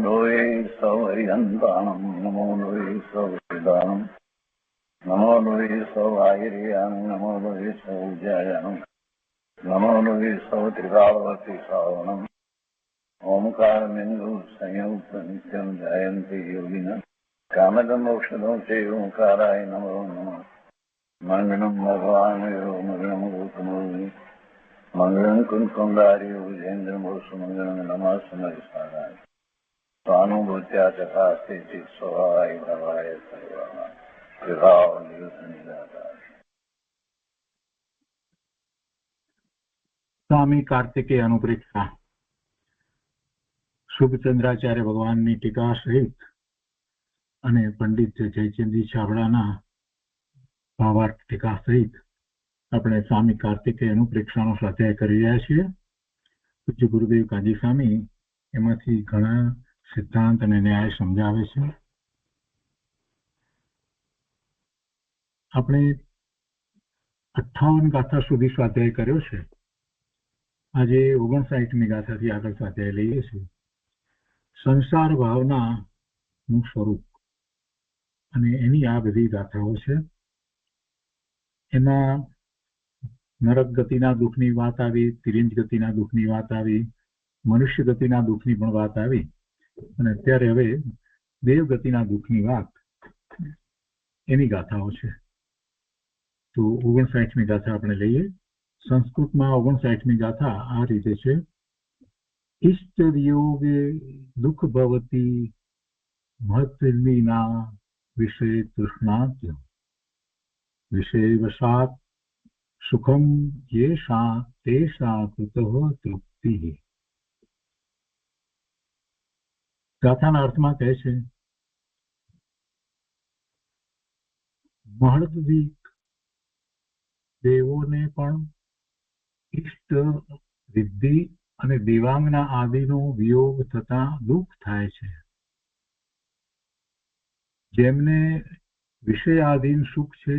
લોહે સૌહરિહંતાણમ નમો લોહે સૌહરિદાનમ નમો લોહે સૌઆયર્યાન નમો લોહે સૌજ્યાયાન નમો લોહે સૌત્રિકાળવતી શ્રાવણમ ઓમકારમિંદુ સંયુક્ત નિત્યમ જયંતી યોગિન કામદમ ઔષધો છે ઓંકારાય નમો નમઃ મંગળમ ભગવાન મંગળમ ગૌતમોની મંગળમ કુંકુંદારી વિજેન્દ્રમોષ મંગળમ નમઃ સમયસારાય સ્વાનુભૂત્યા ચકાસ્તે ચિત સ્વભાવાય ભવાય સર્વાય વિભાવ નિયુત નિરાકાર. સ્વામી કાર્તિકેય અનુપ્રેક્ષા શુભચંદ્રાચાર્ય ભગવાનની ટીકા સહિત અને પંડિત જયચંદી છાબડાના ભાવાર્થ ટીકા સહિત આપણે સ્વામી કાર્તિકેય અનુપ્રેક્ષાનો સ્વાધ્યાય કરી રહ્યા છીએ. પૂજ્ય ગુરુદેવ કાજી સ્વામી એમાંથી ઘણા સિદ્ધાંત અને ન્યાય સમજાવે છે. આપણે 58 ગાથા સુધી સ્વાધ્યાય કર્યો છે. આજે 59મી ગાથાથી આગળ સ્વાધ્યાય લઈએ છીએ. સંસાર ભાવનાનું સ્વરૂપ અને એની આ બધી ગાથાઓ છે. એમાં નરક ગતિના દુઃખની વાત આવી, તિર્યંજ ગતિના દુઃખની વાત આવી, મનુષ્ય ગતિના દુઃખની પણ વાત આવી અને અત્યારે હવે દેવ ગતિના દુઃખની વાત એની ગાથાઓ છે. તો 59મી ગાથા આપણે લઈએ. સંસ્કૃતમાં 59મી ગાથા આ રીતે છે. ઇષ્ટ વિયોગે દુઃખ ભવતી મહત્વિના વિષય તૃષ્ણાત્ય વિષય વશાત સુખમ યેષા તેષા કૃતઃ તૃપ્તિ. ગાથાના અર્થમાં કહે છે, મહદ્વીક દેવોને પણ ઇષ્ટ સિદ્ધિ અને દેવાંગના આદિનો વિયોગ થતા દુઃખ થાય છે. જેમને વિષયાધીન સુખ છે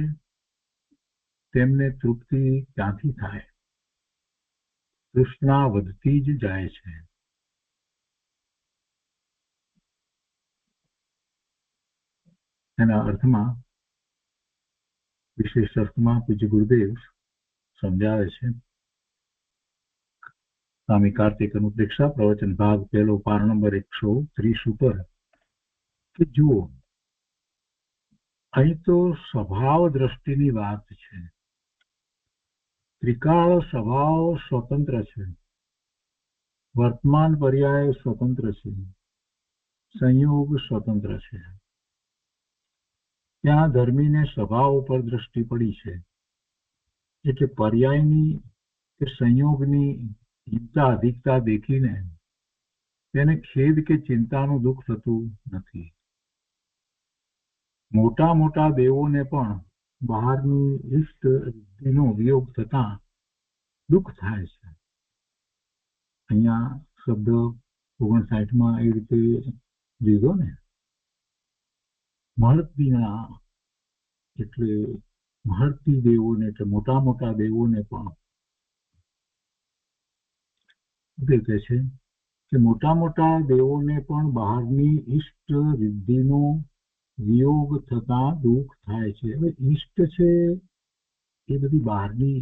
તેમને તૃપ્તિ ક્યાંથી થાય? તૃષ્ણા વધતી જ જાય છે. એના અર્થમાં વિશેષ અર્થમાં પૂજ્ય ગુરુદેવ સમજાવે છે. સ્વામી કાર્તિક અનુપ્રેક્ષા પ્રવચન ભાગ પહેલો, પાર નંબર 130 ઉપર કે જુઓ, અહીં તો સ્વભાવ દ્રષ્ટિની વાત છે. ત્રિકાળ સ્વભાવ સ્વતંત્ર છે, વર્તમાન પર્યાય સ્વતંત્ર છે, સંયોગ સ્વતંત્ર છે. ત્યાં ધર્મીને સ્વભાવ ઉપર દ્રષ્ટિ પડી છે એટલે પર્યાયની કે સંયોગની ચિંતા અધિકતા દેખીને તેને ખેદ કે ચિંતાનું દુઃખ થતું નથી. મોટા મોટા દેવોને પણ બહારની ઇષ્ટ સિદ્ધિનો વિયોગ થતા દુઃખ થાય છે. અહીંયા શબ્દ 59માં એ રીતે લીધો ને, મહર્તિના એટલે મહર્તિ દેવોને એટલે મોટા મોટા દેવોને પણ કહે છે કે મોટા મોટા દેવોને પણ બહારની ઇષ્ટ સિદ્ધિનો વિયોગ થતા દુઃખ થાય છે. હવે ઇષ્ટ છે એ બધી બહારની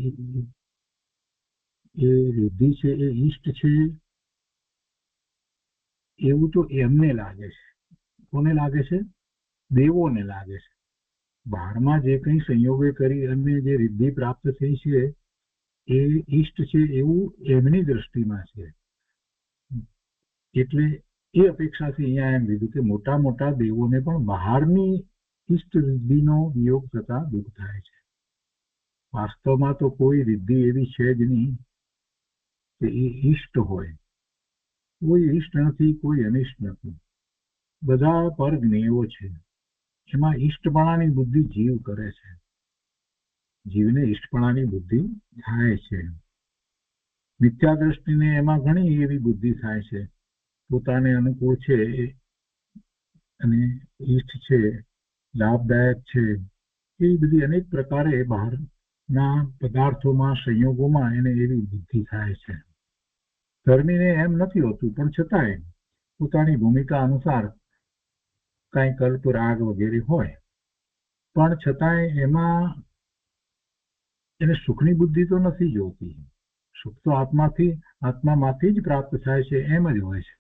એ સિદ્ધિ છે એ ઇષ્ટ છે એવું તો એમને લાગે છે. કોને લાગે છે? દેવોને લાગે છે. બહારમાં જે કંઈ સંયોગે કરી અને જે સિદ્ધિ પ્રાપ્ત થઈ છે એ ઇષ્ટ છે એવું એમની દ્રષ્ટિમાં છે. એટલે એ અપેક્ષાથી અહીંયા એમ લીધું કે મોટા મોટા દેવોને પણ બહારની ઇષ્ટ સિદ્ધિનો વિયોગ થતા દુઃખ થાય છે. વાસ્તવમાં તો કોઈ સિદ્ધિ એવી છે જ નહીં કે એ ઇષ્ટ હોય. કોઈ ઇષ્ટ નથી, કોઈ અનિષ્ટ નથી, બધા પર જ્ઞેયો છે. એમાં ઇષ્ટપણાની બુદ્ધિ જીવ કરે છે. જીવને ઇષ્ટપણાની બુદ્ધિ થાય છે. મિથ્યા દ્રષ્ટિને એમાં ઘણી એવી બુદ્ધિ થાય છે, પોતાને અનુકૂળ છે અને ઇષ્ટ છે, લાભદાયક છે, એ બધી અનેક પ્રકારે બહારના પદાર્થોમાં સંયોગોમાં એને એવી બુદ્ધિ થાય છે. ધર્મીને એમ નથી હોતું, પણ છતાંય પોતાની ભૂમિકા અનુસાર કાંઈ કલ્પ રાગ વગેરે હોય, પણ છતાંય એમાં એને સુખની બુદ્ધિ તો નથી જોતી. સુખ તો આત્મામાંથી જ પ્રાપ્ત થાય છે એમ જ હોય છે.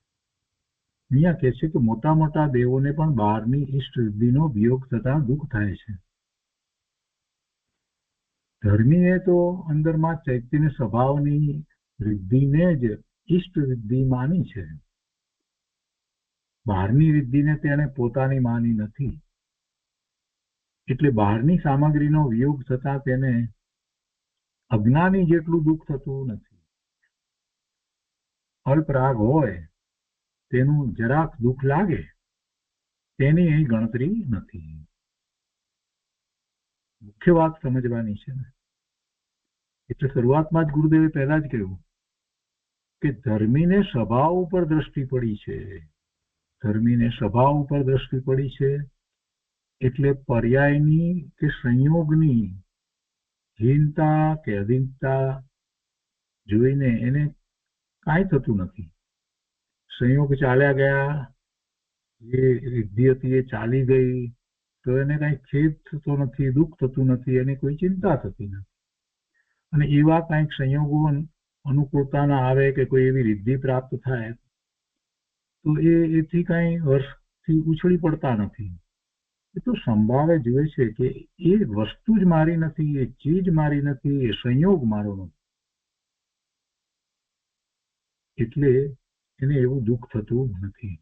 અહીંયા કહે છે કે મોટા મોટા દેવોને પણ બહારની ઈષ્ટ સિદ્ધિનો વિયોગ થતા દુઃખ થાય છે. ધર્મીએ તો અંદરમાં ચૈતન્ય સ્વભાવની રિદ્ધિને જ ઈષ્ટ સિદ્ધિ માની છે. બહારની રિદ્ધિને તેણે પોતાની માની નથી. એટલે બહારની સામગ્રીનો વિયોગ થતા તેને અજ્ઞાની જેટલું દુઃખ થતું નથી. અલ્પ રાગ હોય તેનું જરાક દુઃખ લાગે તેની અહીં ગણતરી નથી. મુખ્ય વાત સમજવાની છે ને. એટલે શરૂઆતમાં જ ગુરુદેવે પહેલા જ કહ્યું કે ધર્મીને સ્વભાવ ઉપર દ્રષ્ટિ પડી છે. ધર્મીને સ્વભાવ ઉપર દ્રષ્ટિ પડી છે એટલે પર્યાયની કે સંયોગની હીનતા કે અધીનતા જોઈને એને કાંઈ થતું નથી. સંયોગ ચાલ્યા ગયા, જે રિદ્ધિ હતી એ ચાલી ગઈ તો એને કાંઈ ખેદ થતો નથી, દુઃખ થતું નથી, એની કોઈ ચિંતા થતી નથી. અને એવા કાંઈક સંયોગો અનુકૂળતાના આવે કે કોઈ એવી રિદ્ધિ પ્રાપ્ત થાય તો એથી કાંઈ હર્ષથી ઉછળી પડતા નથી. એ તો સંભાવે જુએ છે કે એ વસ્તુ જ મારી નથી, એ ચીજ મારી નથી, એ સંયોગ મારો નથી. એટલે એને એવું દુઃખ થતું નથી.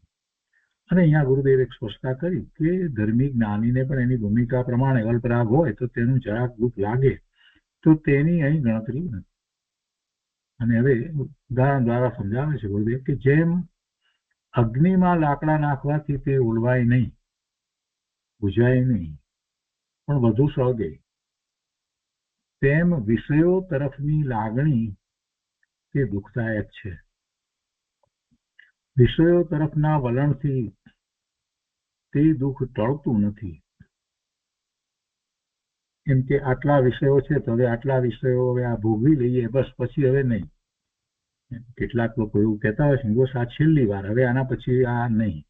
અને અહીંયા ગુરુદેવે એક સ્પષ્ટતા કરી કે ધર્મી જ્ઞાનીને પણ એની ભૂમિકા પ્રમાણે અલ્પરાગ હોય તો તેનું જરાક દુઃખ લાગે તો તેની અહીં ગણતરી નથી. અને હવે ઉદાહરણ દ્વારા સમજાવે છે ગુરુદેવ કે જેમ અગ્નિમાં લાકડા નાખવાથી તે ઓલવાય નહીં, બુઝાય નહીં, પણ વધુ સળગે, તેમ વિષયો તરફની લાગણી તે દુઃખદાયક છે. વિષયો તરફના વલણથી તે દુઃખ ટળતું નથી. એમ કે આટલા વિષયો છે તો હવે આટલા વિષયો હવે આ ભોગવી લઈએ, બસ પછી હવે નહીં. કેટલાક લોકો એવું કહેતા હોય છે બસ આ છેલ્લી વાર, હવે આના પછી આ નહીં.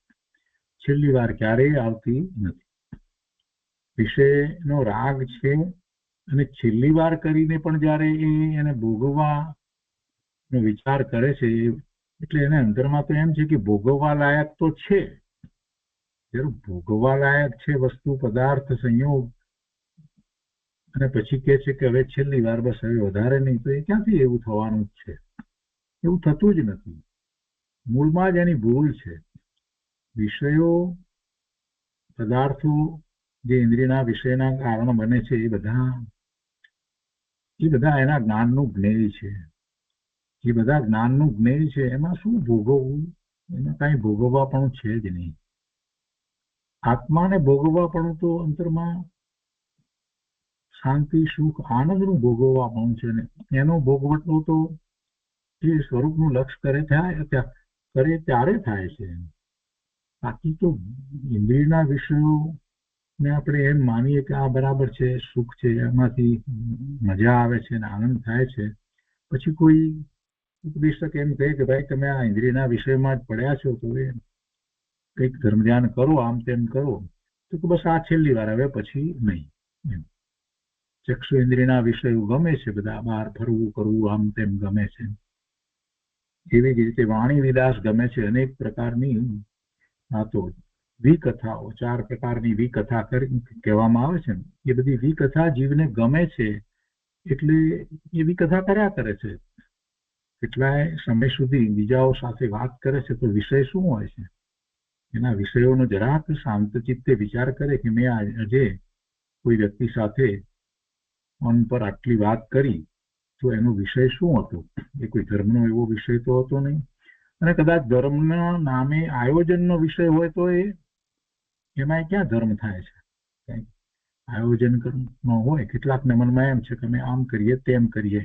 છેલ્લી વાર ક્યારેય આવતી નથી. વિષયનો રાગ છે અને છેલ્લી વાર કરીને પણ જ્યારે એને ભોગવવાનો વિચાર કરે છે એટલે એને અંદરમાં તો એમ છે કે ભોગવવા લાયક તો છે. જ્યારે ભોગવવા લાયક છે વસ્તુ, પદાર્થ, સંયોગ, અને પછી કહે છે કે હવે છેલ્લી વાર, બસ હવે વધારે નહીં, તો એ ક્યાંથી એવું થવાનું જ છે? એવું થતું જ નથી. મૂળમાં જ એની ભૂલ છે. વિષયો, પદાર્થો જે ઇન્દ્રિયના વિષયના કારણ બને છે એ બધા એના જ્ઞાનનું જ્ઞેય છે. એ બધા જ્ઞાનનું જ્ઞેય છે. એમાં શું ભોગવવું? એમાં કાંઈ ભોગવવાપણું છે જ નહીં. આત્માને ભોગવવાપણું તો અંતરમાં શાંતિ, સુખ, આનંદનું ભોગવવાપણું છે ને એનો ભોગવટો તો એ સ્વરૂપનું લક્ષ્ય કરે ત્યારે થાય છે. બાકી તો ઇન્દ્રિયના વિષયોને આપણે એમ માનીએ કે આ બરાબર છે, સુખ છે, એમાંથી મજા આવે છે અને આનંદ થાય છે, પછી કોઈ ઉપદેશક એમ કહે કે ભાઈ તમે આ ઇન્દ્રિયના વિષયમાં જ પડ્યા છો તો એ કંઈક ધર્મ ધ્યાન કરો, આમ તેમ કરો, તો બસ આ છેલ્લી વાર, હવે પછી નહીં. ચક્ષુ ઇન્દ્રિયના વિષયો ગમે છે, બધા બહાર ફરવું કરવું આમ તેમ ગમે છે. એવી જ રીતે વાણી વિલાસ ગમે છે. અનેક પ્રકારની તો વિકથાઓ, 4 પ્રકારની વિકથા કહેવામાં આવે છે. એ બધી વિકથા જીવને ગમે છે એટલે એ વિકથા કર્યા કરે છે. કેટલાય સમય સુધી બીજાઓ સાથે વાત કરે છે તો વિષય શું હોય છે? એના વિષયોનો જરાક શાંત ચિત્તે વિચાર કરે કે મેં આજે કોઈ વ્યક્તિ સાથે ફોન પર આટલી વાત કરી તો એનો વિષય શું હતો? એ કોઈ ધર્મનો એવો વિષય તો હતો નહીં. અને કદાચ ધર્મના નામે આયોજનનો વિષય હોય તો એમાં ક્યાં ધર્મ થાય છે? કંઈક આયોજન હોય, કેટલાકને મનમાં એમ છે કે અમે આમ કરીએ તેમ કરીએ.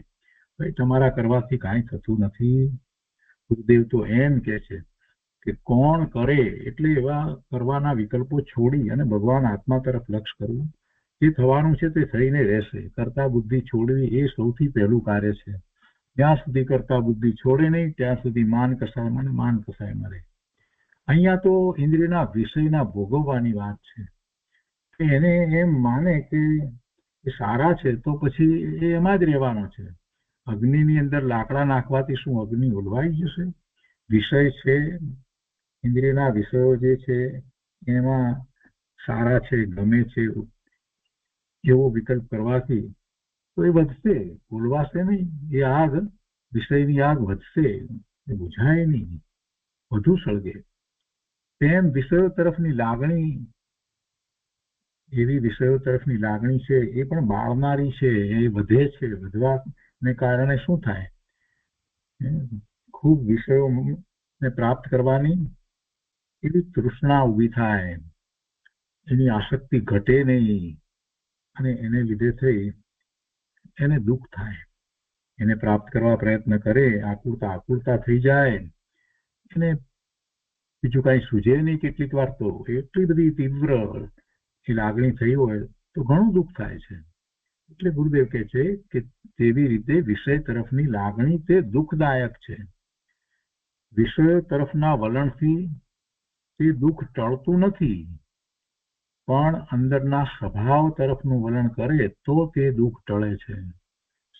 ભાઈ તમારા કરવાથી કાંઈ થતું નથી. ગુરુદેવ તો એમ કે છે કે કોણ કરે એટલે એવા કરવાના વિકલ્પો છોડી અને ભગવાન આત્મા તરફ લક્ષ કરવું. જે થવાનું છે તે થઈને રહેશે. કરતા બુદ્ધિ છોડવી એ સૌથી પહેલું કાર્ય છે. જ્યાં સુધી કરતા બુદ્ધિ છોડે નહીં ત્યાં સુધી માન કસાયમાં રહે. અહીંયા તો ઇન્દ્રિયના વિષયના ભોગવવાની વાત છે કે એને એમ માને કે એ સારા છે તો પછી એ એમાં જ રહેવાનો છે. અગ્નિની અંદર લાકડા નાખવાથી શું અગ્નિ ઓલવાઈ જશે? વિષય છે, ઇન્દ્રિયના વિષયો જે છે એમાં સારા છે, ગમે છે એવો વિકલ્પ કરવાથી તો એ વધશે, ઓલવાશે નહીં. એ આગ, વિષયની આગ વધશે, એ બુઝાય નહીં, વધુ સળગે. તેમ વિષયો તરફની લાગણી, એવી વિષયો તરફની લાગણી છે એ પણ બાળનારી છે, એ વધે છે. વધવાને કારણે શું થાય? ખૂબ વિષયોને પ્રાપ્ત કરવાની એવી તૃષ્ણા ઊભી થાય, એની આસક્તિ ઘટે નહીં અને એને લીધે થઈ એને દુઃખ થાય. એને પ્રાપ્ત કરવા પ્રયત્ન કરે, આકુરતા થઈ જાય, એને બીજું કાંઈ સૂઝે નહીં. કેટલીક વાર તો એટલી બધી તીવ્ર એ લાગણી થઈ હોય તો ઘણું દુઃખ થાય છે. એટલે ગુરુદેવ કહે છે કે તેવી રીતે વિષય તરફની લાગણી તે દુઃખદાયક છે. વિષય તરફના વલણથી તે દુઃખ ટળતું નથી, પણ અંદરના સ્વભાવ તરફનું વલણ કરે તો તે દુઃખ ટળે છે.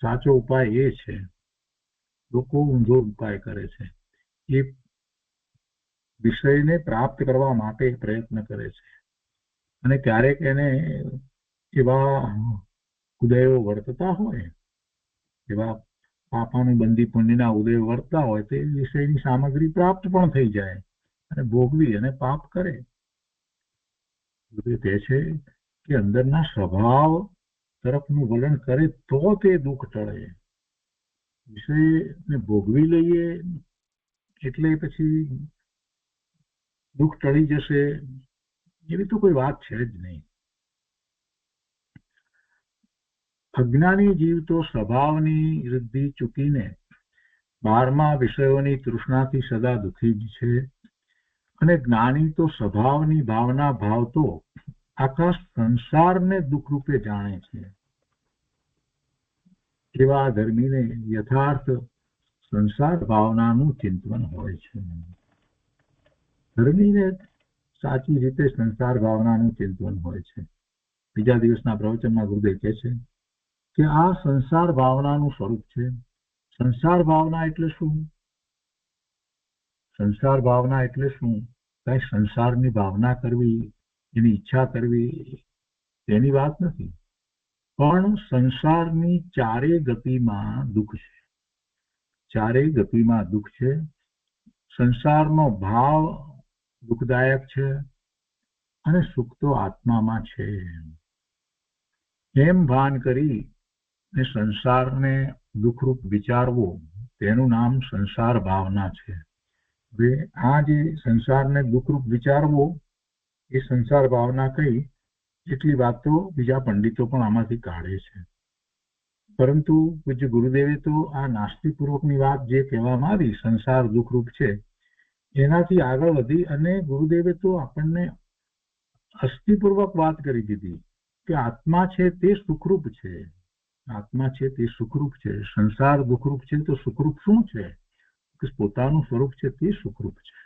સાચો ઉપાય એ છે. લોકો ઊંધો ઉપાય કરે છે. એ વિષયને પ્રાપ્ત કરવા માટે પ્રયત્ન કરે છે અને ક્યારેક એને એવા ઉદયો વર્તતા હોય, એવા પાપાનું બંદી પુણ્યના ઉદયો વર્તતા હોય તે વિષયની સામગ્રી પ્રાપ્ત પણ થઈ જાય અને ભોગવી અને પાપ કરે. તે છે કે અંદરના સ્વભાવ તરફનું વલણ કરે તો તે દુઃખ ટળે. વિષયને ભોગવી લઈએ એટલે પછી દુઃખ ટળી જશે એવી તો કોઈ વાત છે જ નહીં. અજ્ઞાની જીવ તો સ્વભાવની વૃદ્ધિ ચૂકીને બહારમાં વિષયોની તૃષ્ણાથી સદા દુઃખી જ છે અને જ્ઞાની તો સ્વભાવની ભાવના ભાવતો આખા સંસારને દુઃખરૂપે જાણે છે. એવા ધર્મીને યથાર્થ સંસાર ભાવનાનું ચિંતન હોય છે. ધર્મીને સાચી રીતે સંસાર ભાવનાનું ચિંતન હોય છે. બીજા દિવસના પ્રવચનમાં ગુરુદેવ કહે છે કે આ સંસાર ભાવનાનું સ્વરૂપ છે. સંસાર ભાવના એટલે શું? સંસાર ભાવના એટલે શું? કઈ સંસારની ભાવના કરવી, એની ઈચ્છા કરવી, તેની વાત નથી, પણ સંસારની ચારે ગતિમાં દુઃખ છે. ચારે ગતિમાં દુઃખ છે. સંસારનો ભાવ દુઃખદાયક છે અને સુખ તો આત્મામાં છે. એમ ભાન કરી ને સંસારને દુઃખરૂપ વિચારવો, તેનું નામ સંસાર ભાવના છે. હવે આ જે સંસારને દુઃખરૂપ વિચારવો એ સંસાર ભાવના કઈ, એટલી વાત તો બીજા પંડિતો પણ આમાંથી કાઢે છે. પરંતુ પૂજ્ય ગુરુદેવે તો આ નાસ્તિકપૂર્વકની વાત જે કહેવામાં આવી, સંસાર દુઃખરૂપ છે, એનાથી આગળ વધી અને ગુરુદેવે તો આપણને અસ્થિપૂર્વક વાત કરી દીધી કે આત્મા છે તે સુખરૂપ છે. આત્મા છે તે સુખરૂપ છે. સંસાર દુઃખરૂપ છે તો સુખરૂપ શું છે? કે પોતાનું સ્વરૂપ છે તે સુખરૂપ છે.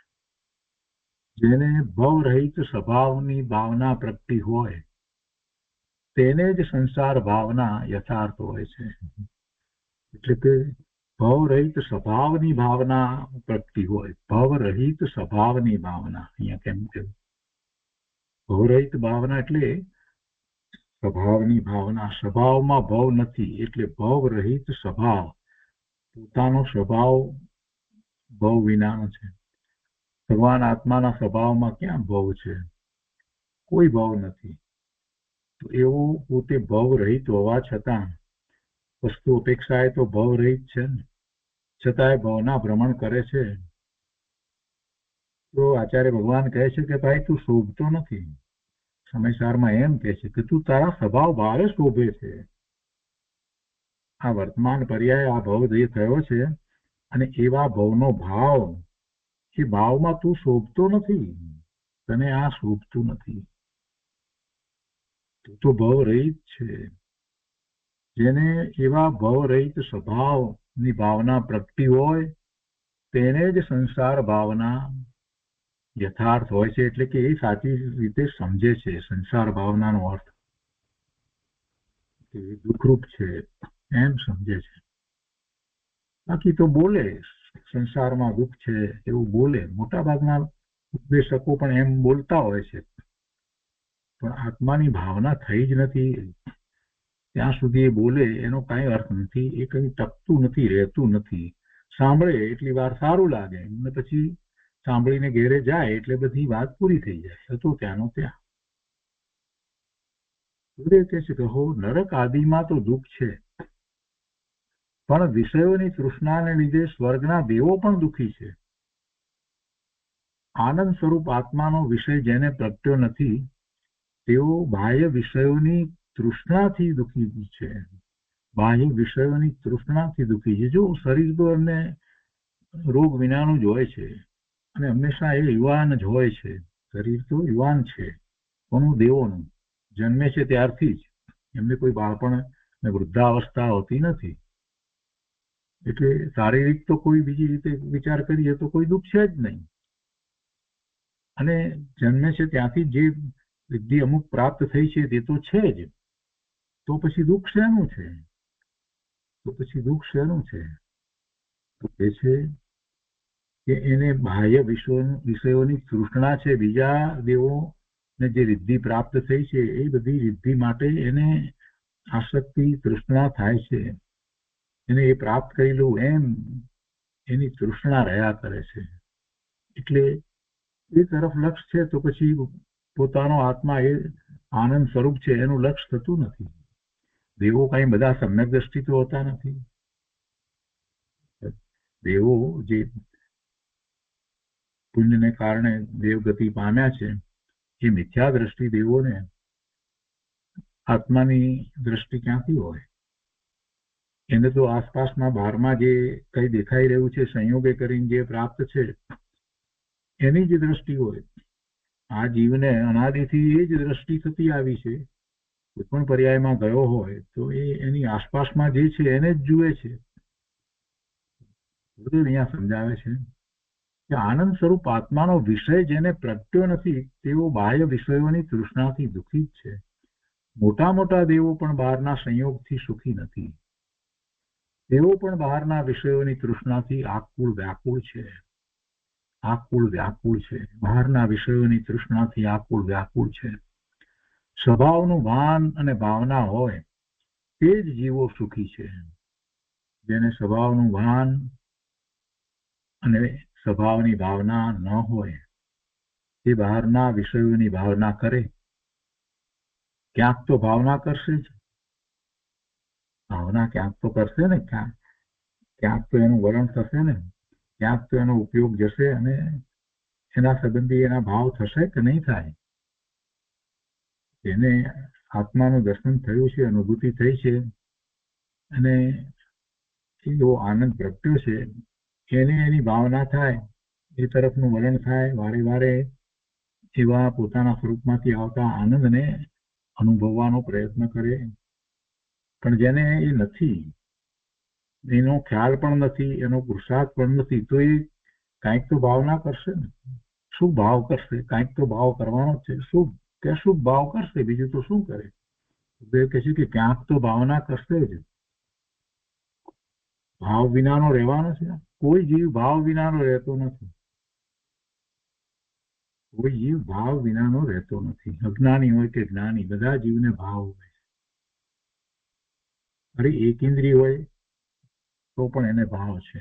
જેને ભવરહિત સ્વભાવની ભાવના પ્રગટી હોય તેને જ સંસાર ભાવના યથાર્થ હોય છે. એટલે કે ભવરહિત સ્વભાવની ભાવના પ્રગટી હોય. ભવરહિત સ્વભાવની ભાવના, અહીંયા કેમ કહ્યું? ભવરહિત ભાવના એટલે સ્વભાવની ભાવના. સ્વભાવમાં ભવ નથી એટલે ભવરહિત સ્વભાવ. પોતાનો સ્વભાવ ભવ વિનાનો છે. ભગવાન આત્માના સ્વભાવમાં ક્યાં ભવ છે? કોઈ ભવ નથી. તો એવો પોતે ભવ રહિત હોવા છતાં વસ્તુ અપેક્ષાએ તો ભવ રહિત છે ને, છતાંય ભવના ભ્રમણ કરે છે. તો આચાર્ય ભગવાન કહે છે કે ભાઈ તું શોભતો નથી. સમયસારમાં એમ કહે છે કે તું તારા સ્વભાવ ભાવે શોભે છે. આ વર્તમાન પર્યાય આ ભવ જે થયો છે અને એવા ભવનો ભાવ, એ ભાવમાં તું શોભતો નથી. તને આ શોભતું નથી. તું તો ભવ રહિત છે. જેને એવા ભવ રહિત સ્વભાવની ભાવના પ્રગટી હોય તેને જ સંસાર ભાવના યથાર્થ હોય છે એટલે કે એ સાચી રીતે સમજે છે સંસાર ભાવનાનો અર્થ કે દુઃખરૂપ છે એમ સમજે છે. બાકી તો બોલે સંસારમાં દુઃખ છે એવું બોલે, મોટા ભાગના ઉપદેશકો પણ એમ બોલતા હોય છે, પણ આત્માની ભાવના થઈ જ નથી ત્યાં સુધી એ બોલે એનો કાંઈ અર્થ નથી, એ કંઈ ટકતું નથી, રહેતું નથી. સાંભળે એટલી વાર સારું લાગે અને પછી સાંભળીને ઘેરે જાય એટલે બધી વાત પૂરી થઈ જાય, હતો ત્યાંનો ત્યાં. કે છે કહો નરક આદિમાં તો દુઃખ છે, પણ વિષયોની તૃષ્ણાને લીધે સ્વર્ગના દેવો પણ દુઃખી છે. આનંદ સ્વરૂપ આત્માનો વિષય જેને પ્રગટ્યો નથી તેઓ બાહ્ય વિષયોની તૃષ્ણાથી દુઃખી છે. બાહ્ય વિષયોની તૃષ્ણાથી દુઃખી છે. જો શરીર તો એમને રોગ વિનાનું જ હોય છે અને હંમેશા એ યુવાન જ હોય છે. શરીર તો યુવાન છે, કોનું દેવોનું, જન્મે છે ત્યારથી જ એમને કોઈ બાળપણ અને વૃદ્ધાવસ્થા હોતી નથી. એટલે શારીરિક તો કોઈ બીજી રીતે વિચાર કરીએ તો કોઈ દુઃખ છે જ નહીં. અને જન્મે છે ત્યાંથી જે સિદ્ધિ અમુક પ્રાપ્ત થઈ છે તે તો છે જ, તો પછી દુઃખ શેનું છે? તો પછી દુઃખ શેનું છે? તો એ છે કે એને બાહ્ય વિષયોની તૃષ્ણા છે, બીજા દેવોને જે સિદ્ધિ પ્રાપ્ત થઈ છે એ બધી સિદ્ધિ માટે એને આસક્તિ તૃષ્ણા થાય છે. એને એ પ્રાપ્ત કરી લઉં એમ એની તૃષ્ણા રહ્યા કરે છે. એટલે એ તરફ લક્ષ છે તો પછી પોતાનો આત્મા એ આનંદ સ્વરૂપ છે એનું લક્ષ થતું નથી. દેવો કઈ બધા સમ્યક દ્રષ્ટિ તો હોતા નથી. દેવો જે પુણ્યને કારણે દેવગતિ પામ્યા છે એ મિથ્યા દ્રષ્ટિ દેવોને આત્માની દ્રષ્ટિ ક્યાંથી હોય? એને તો આસપાસના બહારમાં જે કઈ દેખાઈ રહ્યું છે સંયોગે કરીને જે પ્રાપ્ત છે એની જ દ્રષ્ટિ હોય. આ જીવને અનાદિથી એ જ દ્રષ્ટિ થતી આવી છે. કોઈ પણ પર્યાયમાં ગયો હોય તો એ એની આસપાસમાં જે છે એને જ જુએ છે. બધું અહીંયા સમજાવે છે કે આનંદ સ્વરૂપ આત્માનો વિષય જેને પ્રગટ્યો નથી તેઓ બાહ્ય વિષયોની તૃષ્ણાથી દુઃખી જ છે. મોટા મોટા દેવો પણ બહારના સંયોગથી સુખી નથી. તેઓ પણ બહારના વિષયોની તૃષ્ણાથી આકુળ વ્યાકુળ છે. આકુળ વ્યાકુળ છે. બહારના વિષયોની તૃષ્ણાથી આકુળ વ્યાકુળ છે. સ્વભાવનું ભાન અને ભાવના હોય તે જ જીવો સુખી છે. જેને સ્વભાવનું ભાન અને સ્વભાવની ભાવના ન હોય તે બહારના વિષયોની ભાવના કરે. ક્યાંક તો ભાવના કરશે જ, ભાવના ક્યાંક તો કરશે ને, ક્યાંક તો એનું વલણ થશે ને, ક્યાંક તો એનો ઉપયોગ જશે અને એના સંબંધી એના ભાવ થશે કે નહીં થાય. એને આત્માનું દર્શન થયું છે, અનુભૂતિ થઈ છે અને એવો આનંદ પ્રગટ્યો છે એને એની ભાવના થાય, એ તરફનું વલણ થાય, વારે વારે એવા પોતાના સ્વરૂપમાંથી આવતા આનંદને અનુભવવાનો પ્રયત્ન કરે. પણ જેને એ નથી, એનો ખ્યાલ પણ નથી, એનો પુરુષાર્થ પણ નથી, તો એ કાંઈક તો ભાવના કરશે ને. શું ભાવ કરશે? કાંઈક તો ભાવ કરવાનો છે. શુભ કે શુભ ભાવ કરશે, બીજું તો શું કરે? કહે છે કે ક્યાંક તો ભાવના કરશે જ. ભાવ વિનાનો રહેવાનો છે? કોઈ જીવ ભાવ વિનાનો રહેતો નથી. કોઈ જીવ ભાવ વિનાનો રહેતો નથી. અજ્ઞાની હોય કે જ્ઞાની, બધા જીવને ભાવ હોય. અરે એક ઇન્દ્રિય હોય તો પણ એને ભાવ છે.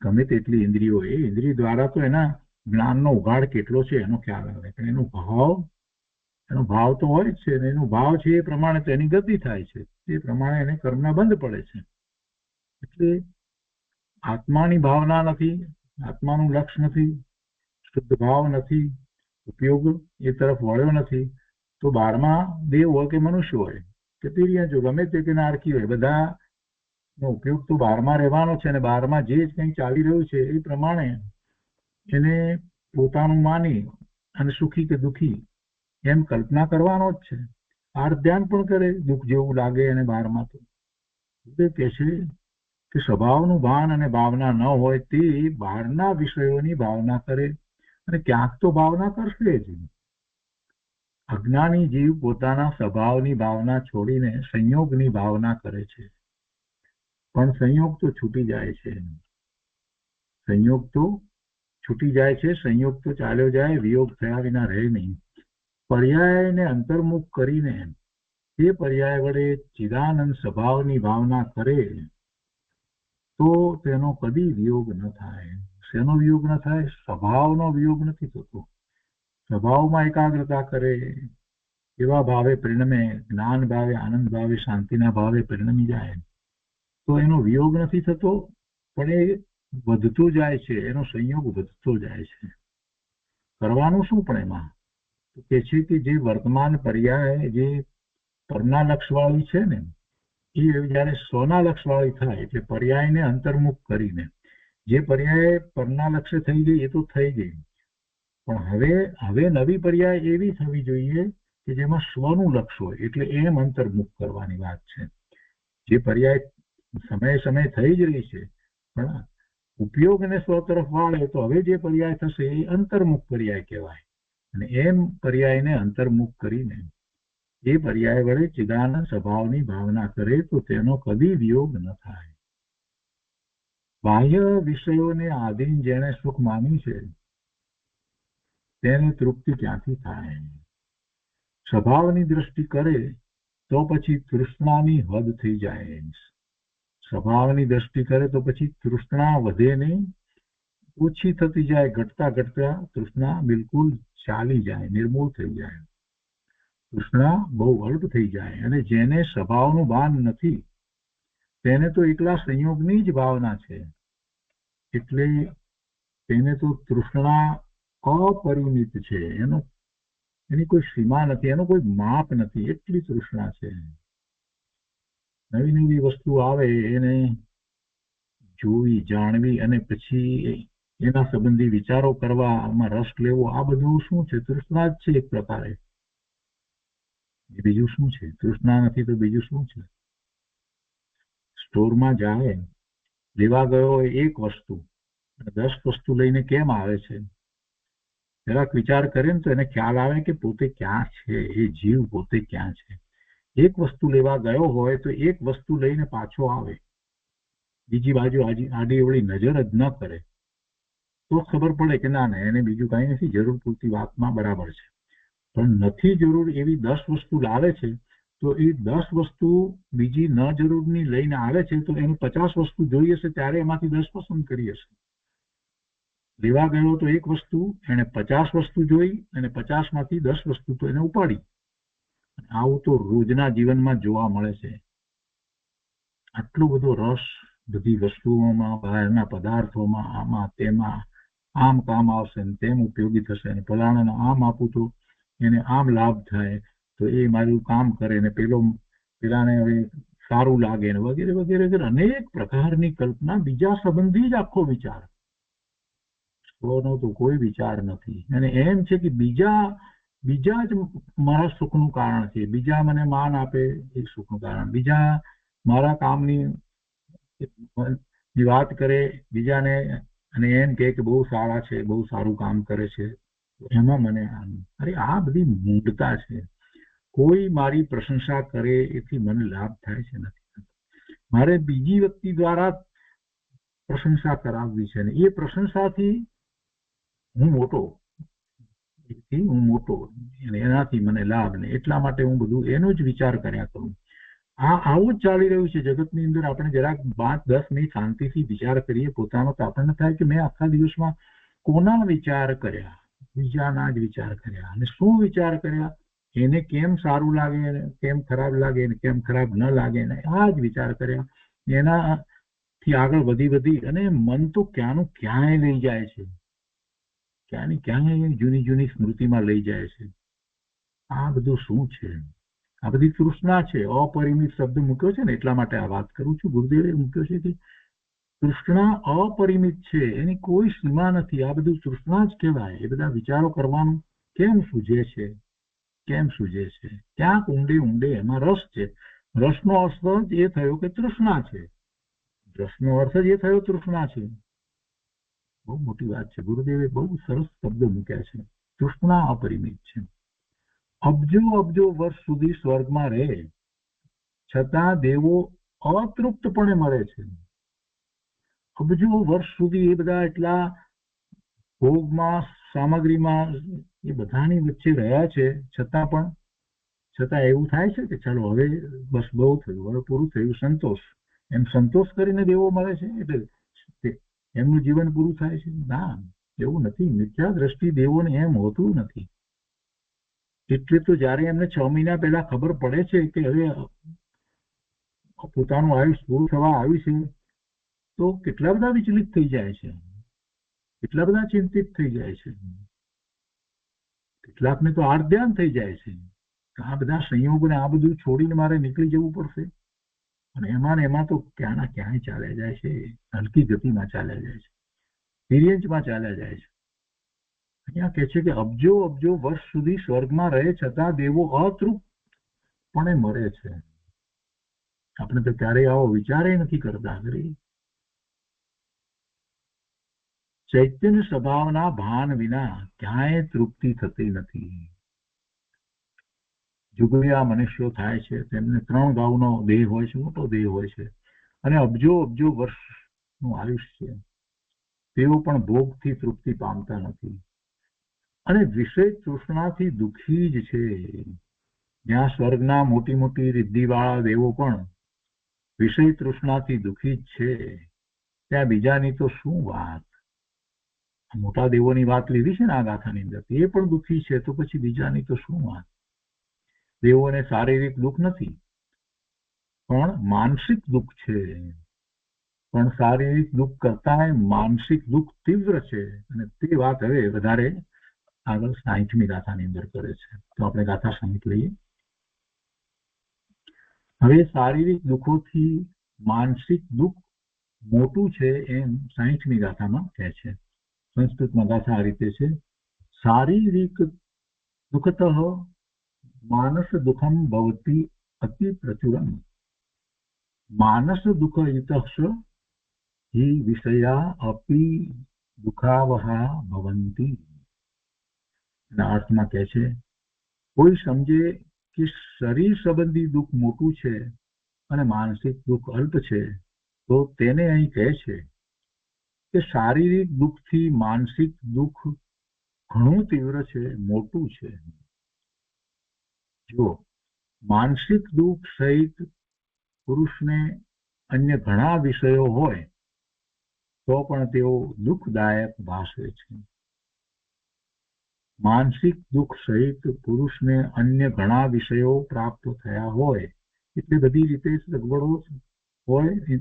ગમે તેટલી ઇન્દ્રિયો, એ ઇન્દ્રિય દ્વારા તો એના જ્ઞાનનો ઉઘાડ કેટલો છે એનો ખ્યાલ આવે. પણ એનો ભાવ તો હોય જ છે. એનો ભાવ છે એ પ્રમાણે તો એની ગતિ થાય છે, એ પ્રમાણે એને કર્મના બંધ પડે છે. એટલે આત્માની ભાવના નથી, આત્માનું લક્ષ નથી, શુદ્ધ ભાવ નથી, ઉપયોગ એ તરફ વળ્યો નથી, તો બહારમાં દેવ હોય કે મનુષ્ય હોય કે તિર્યંજો ગમે તે કે નારકી હોય, બધાનો ઉપયોગ તો બહારમાં રહેવાનો છે અને બહારમાં જે કંઈ ચાલી રહ્યું છે એ પ્રમાણે એને પોતાનું માની અને સુખી કે દુઃખી એમ કલ્પના કરવાનો જ છે. આર ધ્યાન પણ કરે દુઃખ જેવું લાગે અને બહારમાં તો કે છે કે સ્વભાવનું ભાન અને ભાવના ન હોય તે બહારના વિષયોની ભાવના કરે, અને ક્યાંક તો ભાવના કરશે જ. અજ્ઞાની જીવ પોતાના સ્વભાવની ભાવના છોડીને સંયોગની ભાવના કરે છે, પણ સંયોગ તો છૂટી જાય છે. સંયોગ તો છૂટી જાય છે, સંયોગ તો ચાલ્યો જાય, વિયોગ થયા વિના રહે નહીં. પર્યાયને અંતર્મુખ કરીને તે પર્યાય વડે ચિદાનંદ સ્વભાવની ભાવના કરે તો તેનો કદી વિયોગ ન થાય. શેનો વિયોગ ન થાય? સ્વભાવનો વિયોગ નથી થતો. સ્વભાવમાં એકાગ્રતા કરે, એવા ભાવે પરિણમે, જ્ઞાન ભાવે, આનંદ ભાવે, શાંતિના ભાવે પરિણમી જાય તો એનો વિયોગ નથી થતો, પણ એ વધતો જાય છે, એનો સંયોગ વધતો જાય છે. કરવાનું શું પણ એમાં? કે છે કે જે વર્તમાન પર્યાય જે પરના લક્ષવાળી છે ને, એ જયારે સ્વના લક્ષવાળી થાય એટલે પર્યાયને અંતર્મુખ કરીને, જે પર્યાય પરના લક્ષ્ય થઈ ગઈ એ તો થઈ ગઈ, પણ હવે નવી પર્યાય એવી થવી જોઈએ કે જેમાં સ્વનું લક્ષ્ય હોય, એટલે એમ અંતર્મુખ કરવાની વાત છે. જે પર્યાય સમય થઈ જ રહી છે, પણ ઉપયોગને સ્વ તરફ વાળે તો હવે જે પર્યાય થશે એ અંતર્મુખ પર્યાય કહેવાય. અને એમ પર્યાયને અંતર્મુખ કરીને એ પર્યાય વડે ચિદાનંદ સ્વભાવની ભાવના કરે તો તેનો કદી વિયોગ ન થાય. બાહ્ય વિષયોને આધીન જેણે સુખ માન્યું છે તેને તૃપ્તિ ક્યાંથી થાય? સ્વભાવની દ્રષ્ટિ કરે તો પછી તૃષ્ણાની હદ થઈ જાય. સ્વભાવની દ્રષ્ટિ કરે તો પછી તૃષ્ણા વધે નહીં, ઓછી થતી જાય, ઘટતા ઘટતા તૃષ્ણા બિલકુલ ચાલી જાય, નિર્મૂળ થઈ જાય. તૃષ્ણા બહુ અલ્પ થઈ જાય. અને જેને સ્વભાવનું ભાન નથી તેને તો એકલા સંયોગની જ ભાવના છે, એટલે તેને તો તૃષ્ણા અપરિમિત છે, એની કોઈ સીમા નથી, એનો કોઈ માપ નથી, એટલી તૃષ્ણા છે. નવી નવી વસ્તુ આવે એને જોવી, જાણવી અને પછી એના સંબંધી વિચારો કરવા, આમાં રસ લેવો, આ બધું શું છે? તૃષ્ણા જ છે એક પ્રકારે. બીજું શું છે? તૃષ્ણા નથી તો બીજું શું છે? સ્ટોરમાં જાય, લેવા ગયો હોય એક વસ્તુ, 10 વસ્તુ લઈને કેમ આવે છે? જરાક વિચાર કરે ને તો એને ખ્યાલ આવે કે પોતે ક્યાં છે, એ જીવ પોતે ક્યાં છે. એક વસ્તુ લેવા ગયો હોય તો એક વસ્તુ લઈને પાછો આવે, બીજી બાજુ આડી અવળી નજર જ ન કરે તો ખબર પડે કે ના એને બીજું કઈ નથી, જરૂર પૂરતી વાતમાં બરાબર છે. પણ નથી જરૂર એવી 10 વસ્તુ લાવે છે તો એ 10 વસ્તુ બીજી ન જરૂરની લઈને આવે છે તો એને 50 વસ્તુ જોઈ હશે ત્યારે એમાંથી 10 પસંદ કરી હશે. લેવા ગયો તો એક વસ્તુ, એને 50 વસ્તુ જોઈ અને 50 માંથી 10 વસ્તુ તો એને ઉપાડી. આવું તો રોજના જીવનમાં જોવા મળે છે. આટલો બધો રસ બધી વસ્તુઓમાં, બહારના પદાર્થોમાં, આમાં તેમાં, આમ કામ આવશે ને તેમ ઉપયોગી થશે ને ફલાણાને આમ આપું તો એને આમ લાભ થાય તો એ મારું કામ કરે ને પેલાને હવે સારું લાગે ને વગેરે વગેરે વગેરે અનેક પ્રકારની કલ્પના, બીજા સંબંધી જ આખો વિચાર. સ્વનો તો કોઈ વિચાર નથી. અને એમ છે કે બીજા જ મારા સુખનું કારણ છે, બીજા મને માન આપે એ સુખનું કારણ, બીજા મારા કામની વાત કરે બીજાને અને એમ કે બહુ સારા છે, બહુ સારું કામ કરે છે, એમાં મને આનંદ. અરે આ બધી મૂઢતા છે. કોઈ મારી પ્રશંસા કરે એથી મને લાભ થાય છે નથી. મારે બીજી વ્યક્તિ દ્વારા પ્રશંસા કરાવવી છે ને એ પ્રશંસાથી હું મોટો એનાથી મને લાભ ને એટલા માટે હું બધું એનો જ વિચાર કર્યા કરું. આવું જ ચાલી રહ્યું છે જગતની અંદર. આપણે જરાક 5-10 મિનિટ શાંતિથી વિચાર કરીએ પોતાનો તો આપણને થાય કે મેં આખા દિવસમાં કોના વિચાર કર્યા? બીજાના જ વિચાર કર્યા. અને શું વિચાર કર્યા? એને કેમ સારું લાગે, કેમ ખરાબ લાગે, કેમ ખરાબ ન લાગે, આ જ વિચાર કર્યા. એનાથી આગળ વધી અને મન તો ક્યાંનું ક્યાંય લઈ જાય છે, ક્યાંની ક્યાંય જૂની સ્મૃતિમાં લઈ જાય છે. આ બધું શું છે? આ બધી તૃષ્ણા છે. અપરિમિત શબ્દ મૂક્યો છે ને એટલા માટે આ વાત કરું છું. ગુરુદેવે મૂક્યો છે કે તૃષ્ણા અપરિમિત છે, એની કોઈ સીમા નથી. આ બધું તૃષ્ણા જ કહેવાય. એ બધા વિચારો કરવાનું કેમ સૂઝે છે? ક્યાંક ઊંડે એમાં રસ છે. રસનો અર્થ એ થયો કે તૃષ્ણા છે. રસનો અર્થ જ એ થયો તૃષ્ણા છે. બહુ મોટી વાત છે. ગુરુદેવે બહુ સરસ શબ્દ મૂક્યા છે. તૃષ્ણા અપરિમિત છે. અબજો અબજો વર્ષ સુધી સ્વર્ગમાં રહે છતાં દેવો અતૃપ્તપણે મળે છે. અબજો વર્ષ સુધી એ બધા એટલા ભોગમાં, સામગ્રીમાં, એ બધાની વચ્ચે રહ્યા છે, છતાં એવું થાય છે કે ચાલો હવે બસ બહુ થયું, હવે પૂરું થયું, સંતોષ. એમ સંતોષ કરીને દેવો મળે છે એટલે એમનું જીવન પૂરું થાય છે? ના, એવું નથી. મિથ્યા દ્રષ્ટિ દેવોને એમ હોતું નથી. એટલે તો જયારે એમને 6 મહિના પહેલા ખબર પડે છે કે હવે પોતાનું આયુષ પૂરું થવા આવ્યું છે, તો કેટલા બધા વિચલિત થઈ જાય છે, કેટલા બધા ચિંતિત થઈ જાય છે, કેટલાકને તો આર્ધ્યાન થઈ જાય છે. આ બધા સંયોગોને આ બધું છોડીને મારે નીકળી જવું પડશે, અને એમાં તો ક્યાંના ક્યાંય ચાલ્યા જાય છે, હલકી ગતિમાં ચાલ્યા જાય છે, પિરિયંચમાં ચાલ્યા જાય છે. અહીંયા કહે છે કે અબજો અબજો વર્ષ સુધી સ્વર્ગમાં રહે છતાં દેવો અતૃપ્તપણે મરે છે. આપણે તો ક્યારેય આવો વિચારે નથી કરતા. ચૈતન્ય સ્વભાવના ભાન વિના ક્યાંય તૃપ્તિ થતી નથી. જુગવિયા મનુષ્યો થાય છે, તેમને 3 ગાઉનો દેહ હોય છે, મોટો દેહ હોય છે, અને અબજો અબજો વર્ષનું આયુષ્ય છે. તેઓ પણ ભોગથી તૃપ્તિ પામતા નથી, અને વિષય તૃષ્ણાથી દુઃખી જ છે. જ્યાં સ્વર્ગના મોટી મોટી રિદ્ધિવાળા દેવો પણ વિષય તૃષ્ણાથી દુઃખી જ છે, ત્યાં બીજાની તો શું વાત. મોટા દેવોની વાત લીધી છે ને આ ગાથાની અંદર, એ પણ દુઃખી છે, તો પછી બીજાની તો શું વાત. દેવોને શારીરિક દુઃખ નથી, પણ માનસિક દુઃખ છે. પણ શારીરિક દુઃખ કરતા માનસિક દુઃખ તીવ્ર છે, અને તે વાત હવે વધારે આગળ 60મી ગાથાની અંદર કરે છે. તો આપણે ગાથા 60 લઈએ. હવે શારીરિક દુઃખોથી માનસિક દુઃખ મોટું છે એમ 60મી ગાથામાં કહે છે. સંસ્કૃતમાં ગાથા આ રીતે છે: શારીરિક દુઃખતઃ માનસ દુઃખમ ભવતિ અતિ પ્રચુરમ માનસ દુઃખયુતઃ હિ વિષયા અપી દુઃખાવહા ભવંતિ. એના અર્થમાં કહે છે, કોઈ સમજે કે શરીર સંબંધી દુઃખ મોટું છે અને માનસિક દુઃખ અલ્પ છે, તો તેને અહીં કહે છે કે શારીરિક દુઃખથી માનસિક દુઃખ ઘણું તીવ્ર છે, મોટું છે. જો માનસિક દુઃખ સહિત પુરુષને અન્ય ઘણા વિષયો હોય તો પણ તેઓ દુઃખદાયક ભાસે છે. માનસિક દુઃખ સહિત પુરુષને અન્ય ઘણા વિષયો પ્રાપ્ત થયા હોય, એટલે બધી રીતે સગવડો હોય,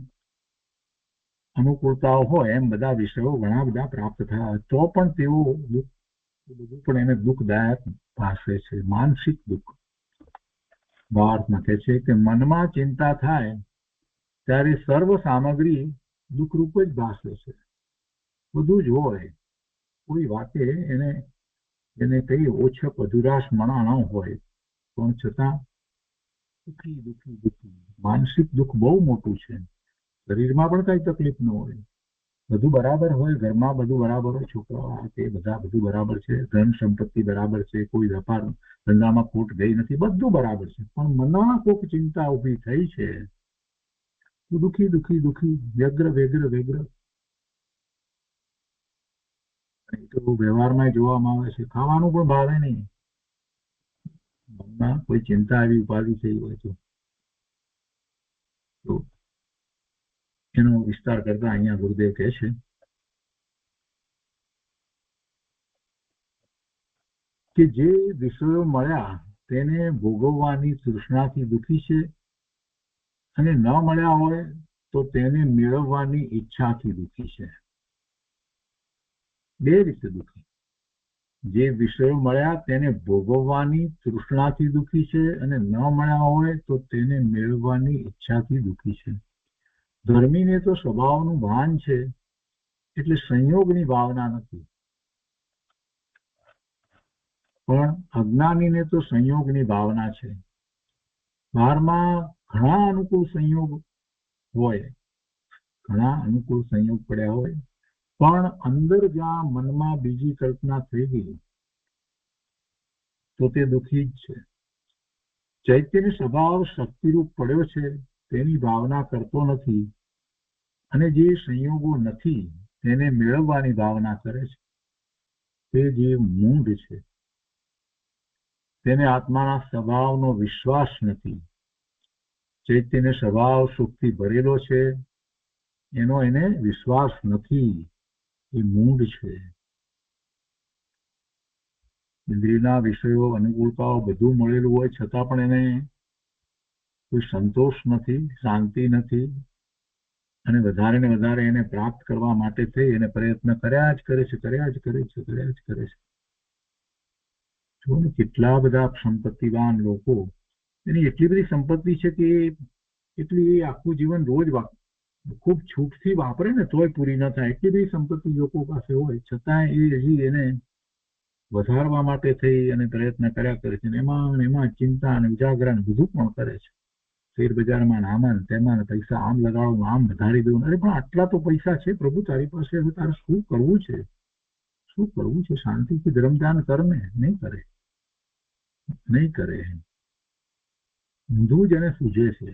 અનુકૂળતાઓ હોય, એમ બધા વિષયો ઘણા બધા પ્રાપ્ત થયા હોય તો પણ તેઓ બધું પણ એને દુઃખદાયક ભાસે છે, માનસિક દુઃખ. ભાવાર્થમાં કહે છે કે મનમાં ચિંતા થાય ત્યારે સર્વ સામગ્રી દુઃખરૂપ જ ભાસે છે. બધું જ હોય, કોઈ વાતે એને કઈ ઓછપ અધુરાશ મણા ન હોય, પણ છતાં દુઃખી દુઃખી દુઃખી. માનસિક દુઃખ બહુ મોટું છે. શરીરમાં પણ કઈ તકલીફ ન હોય, બધું બરાબર હોય, ઘરમાં બધું બરાબર હોય, છોકરાઓ તે બધા બધું બરાબર છે, ધન સંપત્તિ બરાબર છે, કોઈ વેપાર ધંધામાં ખોટ ગઈ નથી, બધું બરાબર છે, પણ મનમાં કોઈક ચિંતા ઉભી થઈ છે, દુઃખી દુઃખી દુઃખી, વ્યગ્ર વેગ્ર વેગ્ર. તો વ્યવહારમાં જોવામાં આવે છે, ખાવાનું પણ ભાવે નહીં, મનમાં કોઈ ચિંતા આવી ઉપાધિ થઈ હોય તો એનો વિસ્તાર કરતા અહીંયા ગુરુદેવ કહે છે કે જે વિષયો મળ્યા તેને ભોગવવાની તૃષ્ણાથી દુઃખી છે, અને ન મળ્યા હોય તો તેને મેળવવાની ઈચ્છાથી દુઃખી છે. બે રીતે દુઃખી. જે વિષયો મળ્યા તેને ભોગવવાની તૃષ્ણાથી દુઃખી છે, અને ન મળ્યા હોય તો તેને મેળવવાની ઈચ્છાથી દુઃખી છે. ધર્મીને તો સ્વભાવનું ભાન છે, એટલે સંયોગની ભાવના નથી, પણ અજ્ઞાનીને તો સંયોગની ભાવના છે. બહારમાં ઘણા અનુકૂળ સંયોગ હોય, ઘણા અનુકૂળ સંયોગ પડ્યા હોય, પણ અંદર જ્યાં મનમાં બીજી કલ્પના થઈ ગઈ તો તે દુઃખી જ છે. ચૈત્યનો સ્વભાવ શક્તિરૂપ પડ્યો છે તેની ભાવના કરતો નથી, અને જે સંયોગો નથી તેને મેળવવાની ભાવના કરે છે તે જે મૂઢ છે. તેને આત્માના સ્વભાવનો વિશ્વાસ નથી. ચૈત્યનો સ્વભાવ સુખથી ભરેલો છે એનો એને વિશ્વાસ નથી, એ મૂઢ છે. ઇન્દ્રિયના વિષયો, અનુકૂળતાઓ બધું મળેલું હોય છતાં પણ એને કોઈ સંતોષ નથી, શાંતિ નથી, અને વધારે ને વધારે એને પ્રાપ્ત કરવા માટે થઈ એને પ્રયત્ન કર્યા જ કરે છે. જો ને કેટલા બધા સંપત્તિવાન લોકો, એની એટલી બધી સંપત્તિ છે કે એટલી આખું જીવન રોજ ખૂબ છૂટથી વાપરે ને તોય પૂરી ન થાય, એટલી બધી સંપત્તિ લોકો પાસે હોય છતાં એ હજી એને વધારવા માટે થઈ અને પ્રયત્ન કર્યા કરે છે. એમાં ચિંતા અને ઉજાગરણ બધું પણ કરે છે. શેર બજારમાં આમાં તેમાં પૈસા આમ લગાડો, આમ વધારી દઉં. અરે પણ આટલા તો પૈસા છે પ્રભુ તારી પાસે, તારે શું કરવું છે? શાંતિથી ધર્મદાન કર ને. નહીં કરે. ઊંધું જ એને સૂझે છે.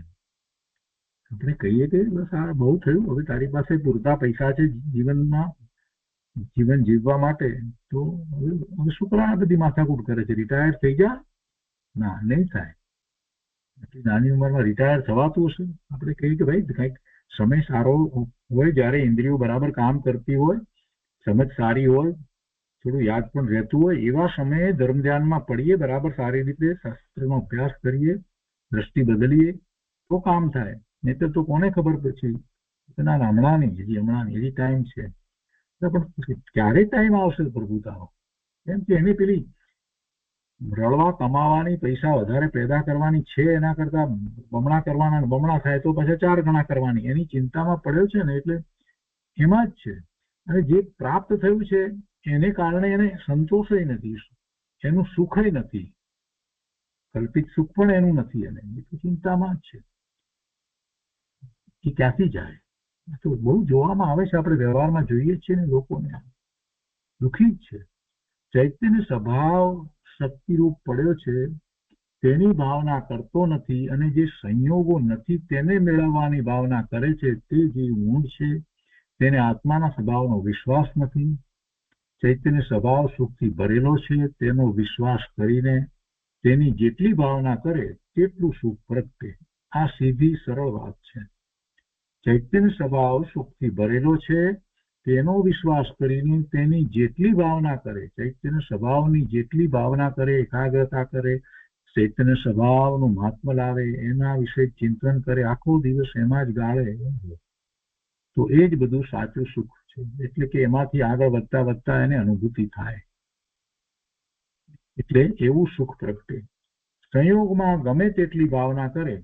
આપણે કહીએ કે બસ આ બહુ થયું, હવે તારી પાસે પૂરતા પૈસા છે જીવન જીવવા માટે, તો હવે શું કરવા બધી માથાકૂટ કરે છે? રિટાયર થઈ જા. ના, નહીં થાય. નાની ઉંમરમાં રિટાયર થવાતું હશે? આપણે કહીએ કે ભાઈ કંઈક સમય સારો હોય, જ્યારે ઇન્દ્રિયો બરાબર કામ કરતી હોય, સમજ સારી હોય, થોડું યાદ પણ રહેતું હોય, એવા સમયે ધર્મ ધ્યાનમાં પડીએ, બરાબર સારી રીતે શાસ્ત્રનો અભ્યાસ કરીએ, દ્રષ્ટિ બદલીએ તો કામ થાય. નહીં તો કોને ખબર પછી હમણાંની ટાઈમ છે. પણ ક્યારે ટાઈમ આવશે પ્રભુ તારો? કેમ કે એને પેલી રળવા કમાવાની, પૈસા વધારે પેદા કરવાની છે, એના કરતા બમણા કરવાના, બમણા થાય તો પછી 4 ગણા કરવાની, એની ચિંતામાં પડ્યો છે ને, એટલે એમાં જ છે. અને જે પ્રાપ્ત થયું છે એને કારણે એને સંતોષય નથી, એનું સુખય નથી, કલ્પિત સુખ પણ એનું નથી, એને એ તો ચિંતામાં જ છે. એ ક્યાંથી જાય? તો બહુ જોવામાં આવે છે, આપણે વ્યવહારમાં જોઈએ છીએ ને, લોકોને દુઃખી જ છે. ચૈત્યનો સ્વભાવ શક્તિરૂપ પડ્યો છે તેની ભાવના કરતો નથી, અને જે સંયોગો નથી તેને મેળવવાની ભાવના કરે છે તે જે મૂળ છે તેને આત્માના સ્વભાવનો વિશ્વાસ નથી. ચૈત્યનો સ્વભાવ સુખથી ભરેલો છે તેનો વિશ્વાસ કરીને તેની જેટલી ભાવના કરે તેટલું સુખ પ્રગટે. આ સીધી સરળ વાત છે. ચૈત્યનો સ્વભાવ સુખથી ભરેલો છે તેનો વિશ્વાસ કરીને તેની જેટલી ભાવના કરે, ચૈત્યનો સ્વભાવની જેટલી ભાવના કરે, એકાગ્રતા કરે, ચૈત્યનો સ્વભાવનું મહાત્મ્ય લાવે, એના વિશે ચિંતન કરે, આખો દિવસ એમાં જ ગાળે, તો એ જ બધું સાચું સુખ છે. એટલે કે એમાંથી આગળ વધતા એને અનુભૂતિ થાય, એટલે એવું સુખ પ્રગટે. સંયોગમાં ગમે તેટલી ભાવના કરે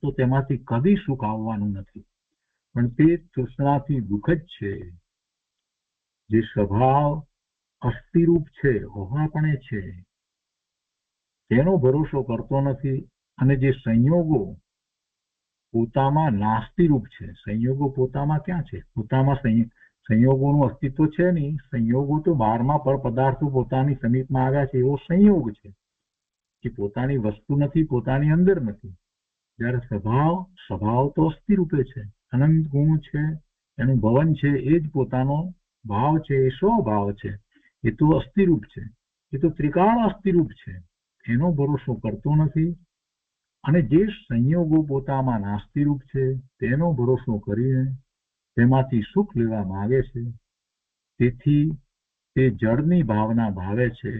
તો તેમાંથી કદી સુખ આવવાનું નથી, પણ તે તૃષ્ણાથી દુઃખ જ છે. જે સ્વભાવ અસ્થિરૂપ છે, ઓહાપણે છે, તેનો ભરોસો કરતો નથી, અને જે સંયોગો પોતામાં નાસ્તિરૂપ છે, સંયોગો પોતામાં ક્યાં છે? પોતામાં સંયોગોનું અસ્તિત્વ છે નહીં. સંયોગો તો બહારમાં પર પદાર્થો પોતાની સમીપમાં આવ્યા છે એવો સંયોગ છે, કે પોતાની વસ્તુ નથી, પોતાની અંદર નથી. જ્યારે સ્વભાવ તો અસ્થિરૂપે છે, અનંત ગુણ છે, એનું ભવન છે, એ જ પોતાનો ભાવ છે, એ સ્વભાવ છે, એ તો અસ્થિરૂપ છે, એ તો ત્રિકાળ અસ્થિરૂપ છે, એનો ભરોસો કરતો નથી. અને જે સંયોગો પોતામાં નાસ્તિરૂપ છે તેનો ભરોસો કરીને તેમાંથી સુખ લેવા માંગે છે, તેથી તે જળની ભાવના ભાવે છે,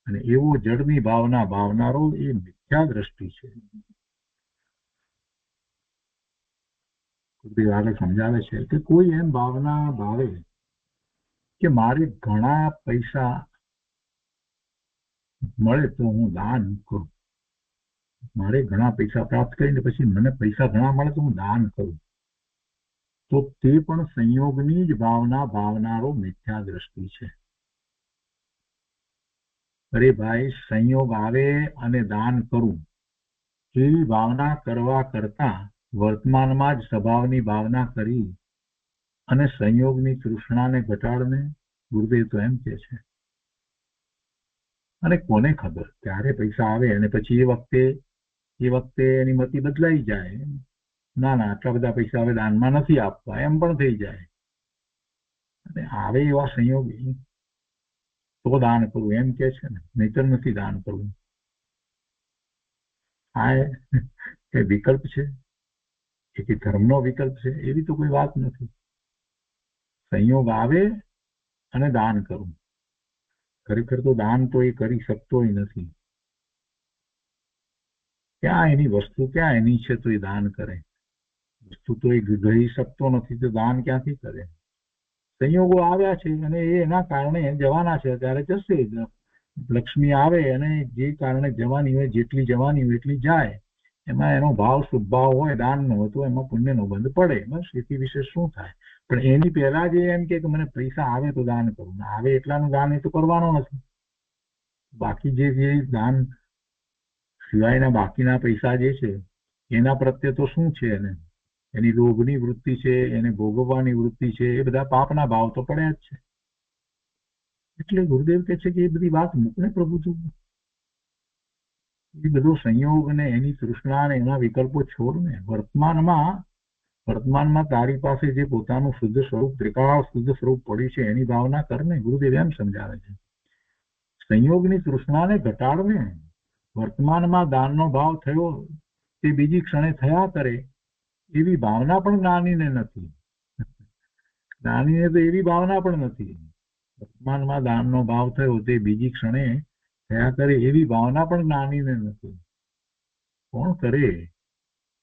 અને એવો જળની ભાવના ભાવનારો એ મિથ્યા દ્રષ્ટિ છે. આગળ સમજાવે છે કે કોઈ એમ ભાવના ભાવે કે મારે ઘણા પૈસા મળે તો હું દાન કરું, મારે ઘણા પૈસા પ્રાપ્ત કરીને પછી મને પૈસા ઘણા મળે તો હું દાન કરું, તો તે પણ સંયોગની જ ભાવના ભાવનારો મિથ્યા દ્રષ્ટિ છે. અરે ભાઈ, સંયોગ આવે અને દાન કરું એવી ભાવના કરવા કરતા વર્તમાનમાં જ સ્વભાવની ભાવના કરી અને સંયોગની તૃષ્ણાને ઘટાડને ગુરુદેવ તો એમ કે છે. અને કોને ખબર ક્યારે પૈસા આવે અને પછી એ વખતે એની મતિ બદલાઈ જાય. ના આટલા બધા પૈસા હવે દાનમાં નથી આપવા, એમ પણ થઈ જાય. અને આવે એવા સંયોગી તો દાન કરવું એમ કે છે ને, નહીતર નથી દાન કરવું. આ એ વિકલ્પ છે, એ ધર્મનો વિકલ્પ છે, એવી તો કોઈ વાત નથી. સંયોગ આવે અને દાન કરવું. ખરેખર તો દાન તો એ કરી શકતો નથી. ક્યાં એની વસ્તુ, ક્યાં એની છે તો એ દાન કરે? વસ્તુ તો એ ગઈ શકતો નથી તો દાન ક્યાંથી કરે? સંયોગો આવ્યા છે અને એના કારણે જવાના છે, ત્યારે જશે. લક્ષ્મી આવે અને જે કારણે જવાની હોય, જેટલી જવાની હોય એટલી જાય. એમાં એનો ભાવ શુભભાવ હોય, દાન નો હોય તો એમાં પુણ્યનો બંધ પડે. બસ એથી વિશે શું થાય? પણ એની પહેલા જે એમ કે મને પૈસા આવે તો દાન કરું, આવે એટલાનું દાન એ તો કરવાનો નથી. બાકી જે દાન સિવાયના બાકીના પૈસા જે છે એના પ્રત્યે તો શું છે? એને એની લોભની વૃત્તિ છે, એને ભોગવવાની વૃત્તિ છે, એ બધા પાપના ભાવ તો પડ્યા જ છે. એટલે ગુરુદેવ કહે છે કે એ બધી વાત મૂકને પ્રભુ તું. એ બધો સંયોગ અને એની તૃષ્ણા અને એના વિકલ્પો છોડ ને. વર્તમાનમાં તારી પાસે જે પોતાનું શુદ્ધ સ્વરૂપ, ત્રિકાળ શુદ્ધ સ્વરૂપ પડ્યું છે એની ભાવના કરને. ગુરુદેવ એમ સમજાવે છે. સંયોગની તૃષ્ણાને ઘટાડને. વર્તમાનમાં દાનનો ભાવ થયો તે બીજી ક્ષણે થયા કરે એવી ભાવના પણ જ્ઞાનીને નથી. જ્ઞાનીને તો એવી ભાવના પણ નથી. વર્તમાનમાં દાનનો ભાવ થયો તે બીજી ક્ષણે થયા કરે એવી ભાવના પણ જ્ઞાનીને નથી. કોણ કરે?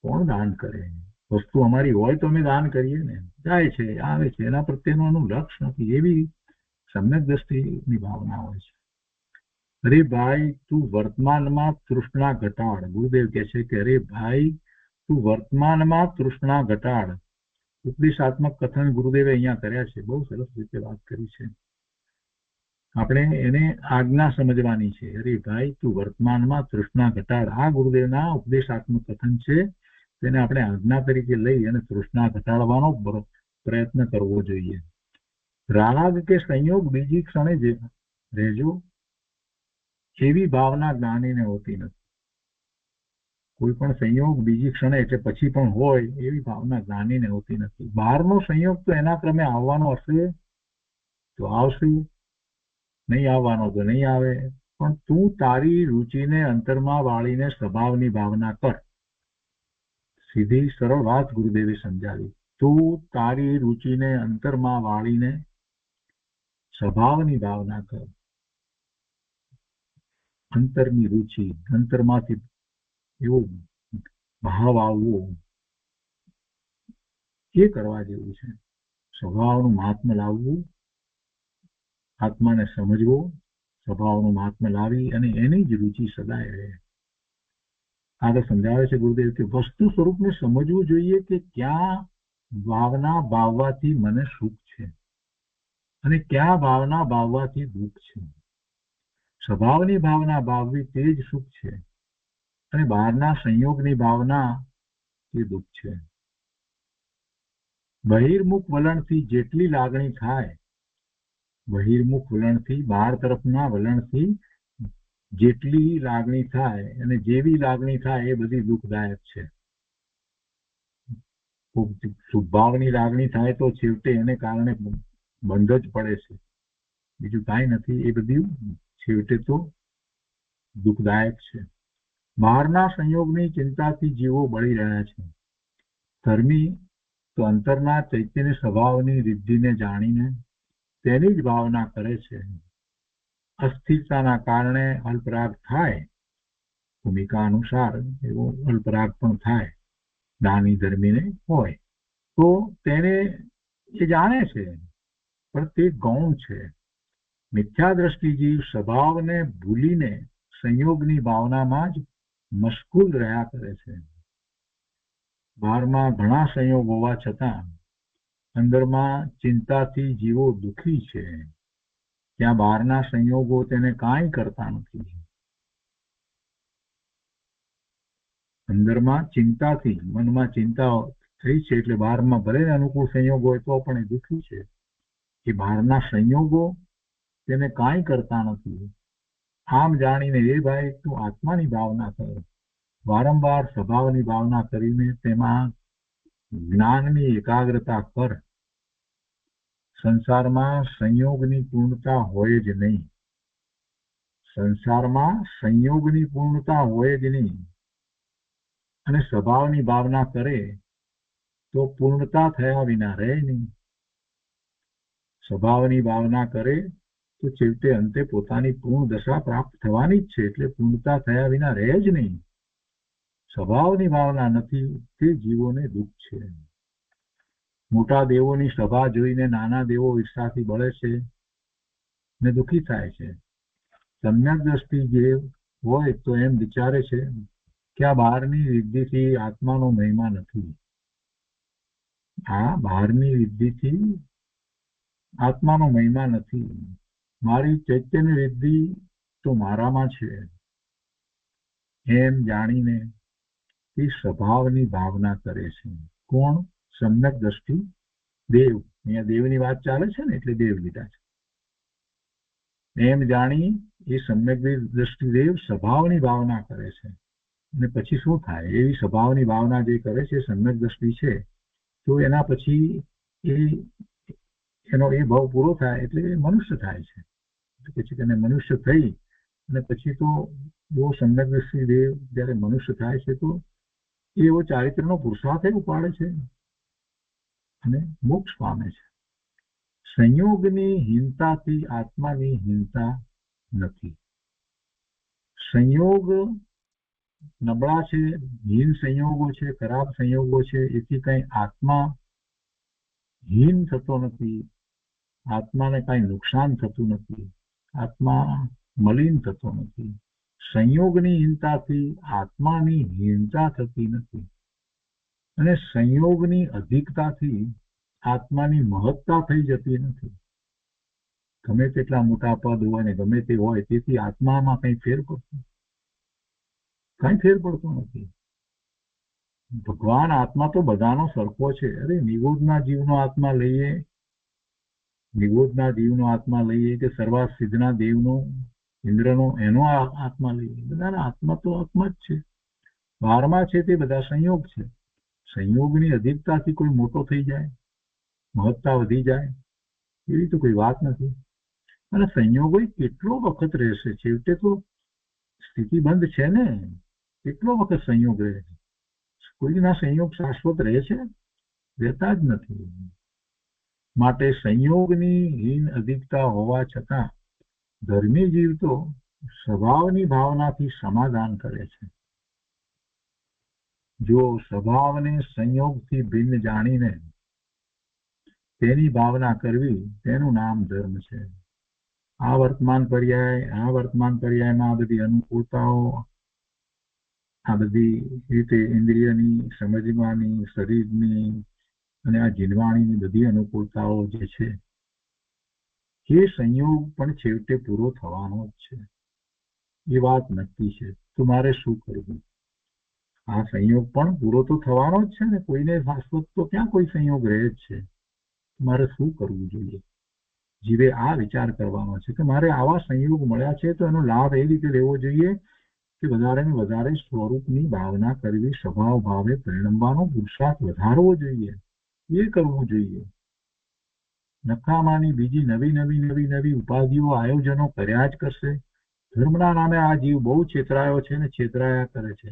કોણ દાન કરે? વસ્તુ અમારી હોય તો અમે દાન કરીએ ને. જાય છે, આવે છે, એના પ્રત્યેનું એનું લક્ષ્ય નથી. એવી સમ્યક દ્રષ્ટિની ભાવના હોય છે. અરે ભાઈ, તું વર્તમાનમાં તૃષ્ણા ઘટાડ. ગુરુદેવ કહે છે કે અરે ભાઈ, તું વર્તમાનમાં તૃષ્ણા ઘટાડ. ઉપદેશાત્મક કથન ગુરુદેવે અહીંયા કર્યા છે. બહુ સરસ રીતે વાત કરી છે. આપણે એને આજ્ઞા સમજવાની છે. અરે ભાઈ, તું વર્તમાનમાં તૃષ્ણા ઘટાડ. આ ગુરુદેવના ઉપદેશાત્મક કથન છે. તેને આપણે આજ્ઞા તરીકે લઈ અને તૃષ્ણા ઘટાડવાનો પ્રયત્ન કરવો જોઈએ. રાગ કે સંયોગ બીજી ક્ષણે જ રહેજો એવી ભાવના જ્ઞાનીને હોતી નથી. કોઈ પણ સંયોગ બીજી ક્ષણે એટલે પછી પણ હોય એવી ભાવના જ્ઞાનીને હોતી નથી. બહારનો સંયોગ તો એના ક્રમે આવવાનો હશે તો આવશે, નહીં આવવાનો તો નહીં આવે. પણ તું તારી રુચિને અંતરમાં વાળીને સ્વભાવની ભાવના કર. સીધી સરળ વાત ગુરુદેવે સમજાવી. તું તારી રુચિને અંતરમાં વાળીને સ્વભાવની ભાવના કર. અંતરની રુચિ, અંતરમાંથી એવો ભાવ આવવો, એ કરવા જેવું છે. સ્વભાવનું મહાત્મ્ય લાવવું, આત્માને સમજવો, સ્વભાવનું મહાત્મ્ય લાવી અને એની જ રુચિ સદાય રહે. આગળ સમજાવે છે ગુરુદેવ કે વસ્તુ સ્વરૂપને સમજવું જોઈએ કે ક્યાં ભાવના ભાવવાથી મને સુખ છે અને ક્યાં ભાવના ભાવવાથી દુઃખ છે. સ્વભાવની ભાવના ભાવવી તે જ સુખ છે અને બહારના સંયોગની ભાવના એ દુઃખ છે. બહિર્મુખ વલણથી જેટલી લાગણી થાય, બહિર્મુખ વલણથી, બહાર તરફના વલણથી જેટલી લાગણી થાય અને જેવી લાગણી થાય એ બધી દુઃખદાયક છે. શુભભાવની લાગણી થાય તો છેવટે એને કારણે બંધ જ પડે છે, બીજું કાંઈ નથી. એ બધું છેવટે તો દુઃખદાયક છે. બહારના સંયોગની ચિંતાથી જીવો બળી રહ્યા છે. ધર્મી તો અંતરના ચૈતન્ય સ્વભાવની રિદ્ધિને જાણીને તેની જ ભાવના કરે છે. અસ્થિરતાના કારણે અલ્પરાગ થાય, ભૂમિકા અનુસાર એવો અલ્પરાગ પણ થાય, દાની ધર્મીને હોય તો તેને એ જાણે છે પણ તે ગૌણ છે. મિથ્યા દ્રષ્ટિ જીવ સ્વભાવને ભૂલીને સંયોગની ભાવનામાં જ મશગુલ રહ્યા કરે છે. બહારમાં ઘણા સંયોગ હોવા છતાં અંદરમાં ચિંતાથી જીવો દુઃખી છે. ત્યાં બહારના સંયોગો તેને કાંઈ કરતા નથી. અંદરમાં ચિંતાથી, મનમાં ચિંતા થઈ છે એટલે બહારમાં ભલે અનુકૂળ સંયોગ હોય તો પણ એ દુઃખી છે. એ બહારના સંયોગો તેને કાંઈ કરતા નથી. આમ જાણીને એ ભાઈ તું આત્માની ભાવના કર, વારંવાર સ્વભાવની ભાવના કરીને તેમાં જ્ઞાનની એકાગ્રતા કર. સંસારમાં સંયોગની પૂર્ણતા હોય જ નહીં. સંસારમાં સંયોગની પૂર્ણતા હોય જ નહીં. અને સ્વભાવની ભાવના કરે તો પૂર્ણતા થયા વિના રહે નહીં. સ્વભાવની ભાવના કરે તો છેવટે અંતે પોતાની પૂર્ણ દશા પ્રાપ્ત થવાની જ છે, એટલે પૂર્ણતા થયા વિના રહે જ નહીં. સ્વભાવની ભાવના નથી તે જીવોને દુઃખ છે. મોટા દેવોની સભા જોઈને નાના દેવો ઈર્ષાથી બળે છે ને દુઃખી થાય છે. સમ્યક દ્રષ્ટિ જે હોય તો એમ વિચારે છે કે આ બહારની વિદ્ધિથી આત્માનો મહિમા નથી. આ બહારની વિદ્ધિથી આત્માનો મહિમા નથી. મારી ચૈતન્ય વિદ્ધિ તો મારામાં છે એમ જાણીને એ સ્વભાવની ભાવના કરે છે. કોણ? સમ્યક દ્રષ્ટિ દેવ. અહીંયા દેવની વાત ચાલે છે ને એટલે દેવ લીધા છે. એમ જાણી એ સમ્યક દ્રષ્ટિ દેવ સ્વભાવની ભાવના કરે છે. અને પછી શું થાય? એવી સ્વભાવની ભાવના જે કરે છે સમ્યક દ્રષ્ટિ છે, તો એના પછી એનો એ ભાવ પૂરો થાય એટલે એ મનુષ્ય થાય છે. પછી તેને મનુષ્ય થઈ અને પછી તો એવો સમ્યક દ્રષ્ટિ દેવ જયારે મનુષ્ય થાય છે તો એવો ચારિત્રનો પુરુષાર્થ ઉપાડે છે અને મોક્ષ પામે છે. સંયોગની હીનતાથી આત્માની હીનતા નથી. સંયોગ નબળા છે, હીન સંયોગો છે, ખરાબ સંયોગો છે, એથી કઈ આત્મા હીન થતો નથી. આત્માને કઈ નુકસાન થતું નથી. આત્મા મલિન થતો નથી. સંયોગની હીનતાથી આત્માની હીનતા થતી નથી. અને સંયોગની અધિકતાથી આત્માની મહત્તા થઈ જતી નથી. ગમે તેટલા મોટા પદ હોય ને ગમે તે હોય તેથી આત્મામાં કઈ ફેર પડતો નથી. ભગવાન આત્મા તો બધાનો સરખો છે. અરે નિગોદના જીવનો આત્મા લઈએ, નિગોદના જીવનો આત્મા લઈએ કે સર્વા સિદ્ધના દેવનો, ઇન્દ્રનો, એનો આત્મા લઈએ, બધાના આત્મા તો આત્મા જ છે. બહારમાં છે તે બધા સંયોગ છે. સંયોગની અધિકતાથી કોઈ મોટો થઈ જાય, મહત્તા વધી જાય એવી તો કોઈ વાત નથી. અને સંયોગો કેટલો વખત રહેશે? છેવટે તો સ્થિતિ બંધ છે ને. કેટલો વખત સંયોગ રહે છે? કોઈના સંયોગ શાશ્વત રહે છે? રહેતા જ નથી. માટે સંયોગની હીન અધિકતા હોવા છતાં ધર્મી જીવ તો સ્વભાવની ભાવનાથી સમાધાન કરે છે. જો સ્વભાવને સંયોગથી ભિન્ન જાણીને તેની ભાવના કરવી તેનું નામ ધર્મ છે. આ વર્તમાન પર્યાયમાં બધી અનુકૂળતાઓ, આ બધી રીતે ઇન્દ્રિયની, સમજવાની, શરીરની અને આ જીવવાણીની બધી અનુકૂળતાઓ જે છે એ સંયોગ પણ છેવટે પૂરો થવાનો જ છે. એ વાત નક્કી છે. તો મારે શું કરવું? આ સંયોગ પણ પૂરો તો થવાનો જ છે ને. કોઈને શાશ્વત તો ક્યાં કોઈ સંયોગ રહે જ છે. મારે શું કરવું જોઈએ? જીવે આ વિચાર કરવાનો છે કે મારે આવા સંયોગ મળ્યા છે તો એનો લાભ એ રીતે લેવો જોઈએ કે વધારે ને વધારે સ્વરૂપની ભાવના કરવી, સ્વભાવ ભાવે પરિણમવાનો પુરુષાર્થ વધારવો જોઈએ. એ કરવું જોઈએ. નકામાની બીજી નવી ઉપાધિઓ, આયોજનો કર્યા જ કરશે. ધર્મના નામે આ જીવ બહુ છેતરાયો છે ને છેતરાયા કરે છે.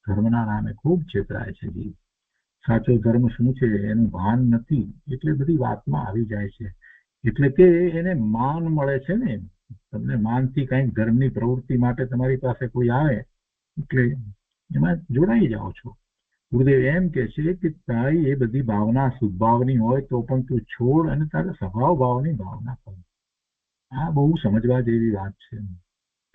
ધર્મના નામે ખૂબ છેતરાય છે જીવ. સાચો ધર્મ શું છે એનું ભાન નથી એટલે બધી વાતમાં આવી જાય છે. એટલે કે એને માન મળે છે ને. તમને માનથી કંઈક ધર્મની પ્રવૃત્તિ માટે તમારી પાસે કોઈ આવે એટલે એમાં જોડાઈ જાઓ છો. ગુરુદેવ એમ કે છે કે તારી એ બધી ભાવના શુદ્ધભાવની હોય તો પણ તું છોડ અને તારા સ્વભાવ ભાવની ભાવના કર. આ બહુ સમજવા જેવી વાત છે.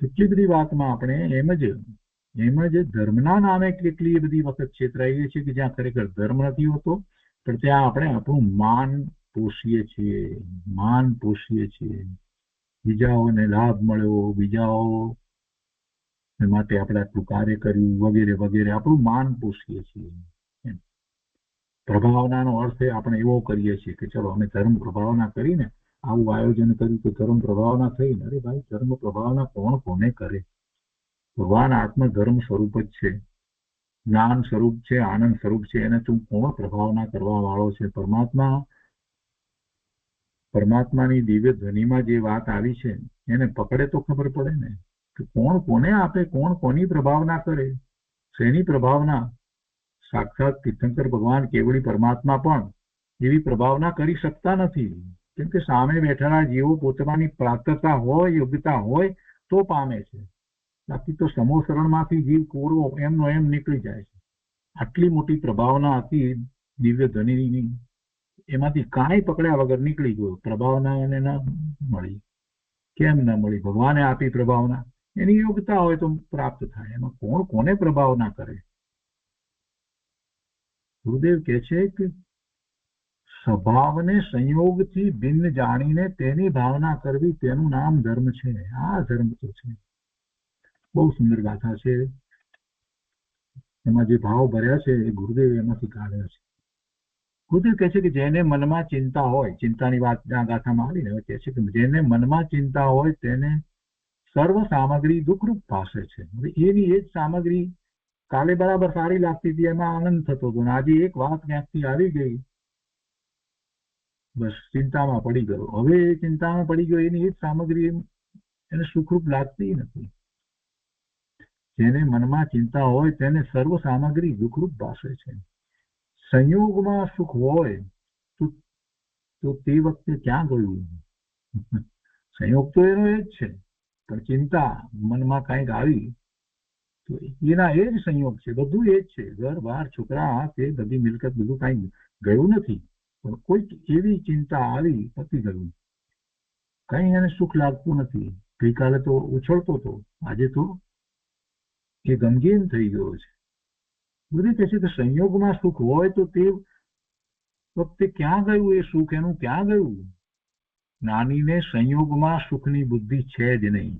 કેટલી બધી વાતમાં આપણે એમ જ ધર્મના નામે કેટલી બધી વખત છેતરાઈએ છીએ કે જ્યાં ખરેખર ધર્મ નથી હોતો, પણ ત્યાં આપણે આપણું માન પોષીએ છીએ. બીજાઓને લાભ મળ્યો, બીજાઓ એ માટે આપણે આટલું કાર્ય કર્યું વગેરે વગેરે આપણું માન પોષીએ છીએ. પ્રભાવનાનો અર્થ આપણે એવો કરીએ છીએ કે ચલો અમે ધર્મ પ્રભાવના કરીને આવું આયોજન કર્યું તો ધર્મ પ્રભાવના થઈ. અરે ભાઈ, ધર્મ પ્રભાવના કોણ કોને કરે? ભગવાન આત્મ ધર્મ સ્વરૂપ જ છે, જ્ઞાન સ્વરૂપ છે, આનંદ સ્વરૂપ છે. એને તું કોણ પ્રભાવના કરવા વાળો છે? પરમાત્માની દિવ્ય ધ્વનિમાં જે વાત આવી છે એને પકડે તો ખબર પડે ને કે કોણ કોને આપે, કોણ કોની પ્રભાવના કરે, શેની પ્રભાવના. સાક્ષાત તીર્થંકર ભગવાન કેવળી પરમાત્મા પણ એવી પ્રભાવના કરી શકતા નથી, કેમ કે સામે બેઠેલા જીવો પોતાની પ્રાપ્તતા હોય, યોગ્યતા હોય તો પામે છે. બાકી તો સમોસરણમાંથી જીવ કોરો એમનો એમ નીકળી જાય છે. આટલી મોટી પ્રભાવના હતી દિવ્ય ધ્વનિની, એમાંથી કાંઈ પકડ્યા વગર નીકળી ગયો. પ્રભાવના એને ન મળી. કેમ ન મળી? ભગવાને આપી પ્રભાવના. એની યોગ્યતા હોય તો પ્રાપ્ત થાય. એમાં કોણ કોને પ્રભાવના કરે? ગુરુદેવ કહે છે કે સ્વભાવને સંયોગથી ભિન્ન જાણીને તેની ભાવના કરવી, તેનું નામ ધર્મ છે. આ ધર્મ તો છે. બહુ સુંદર ગાથા છે. એમાં જે ભાવ ભર્યા છે એ ગુરુદેવ એમાંથી કાઢ્યા છે. ગુરુદેવ કહે છે કે જેને મનમાં ચિંતા હોય, ચિંતાની વાત આ ગાથામાં આવી ને, કહે છે કે જેને મનમાં ચિંતા હોય તેને સર્વ સામગ્રી દુઃખરૂપ પાસે છે. હવે એની એ જ સામગ્રી કાલે બરાબર સારી લાગતી હતી, એમાં આનંદ થતો હતો, આજે એક વાત ક્યાંકથી આવી ગઈ, બસ ચિંતામાં પડી ગયો. હવે એ ચિંતામાં પડી ગયો, એની એ જ સામગ્રી એને સુખરૂપ લાગતી નથી. જેને મનમાં ચિંતા હોય તેને સર્વ સામગ્રી દુઃખરૂપ ભાસે છે. સંયોગમાં સુખ હોય તો તે વખતે ક્યાં ગયું? સંયોગ તો એનો એ જ છે, પણ ચિંતા મનમાં કાંઈક આવી તો એના એ જ સંયોગ છે. બધું એ જ છે. ઘર બહાર છોકરા તે બધી મિલકત બધું કાંઈ ગયું નથી, પણ કોઈક એવી ચિંતા આવી, પતી ગયું. કઈ એને સુખ લાગતું નથી. ગઈકાલે તો ઉછળતો હતો, આજે તો એ ગમગીન થઈ ગયો છે. બધું કહે છે કે સંયોગમાં સુખ હોય તો તે વખતે ક્યાં ગયું એ સુખ? એનું ક્યાં ગયું? જ્ઞાનીને સંયોગમાં સુખની બુદ્ધિ છે જ નહીં,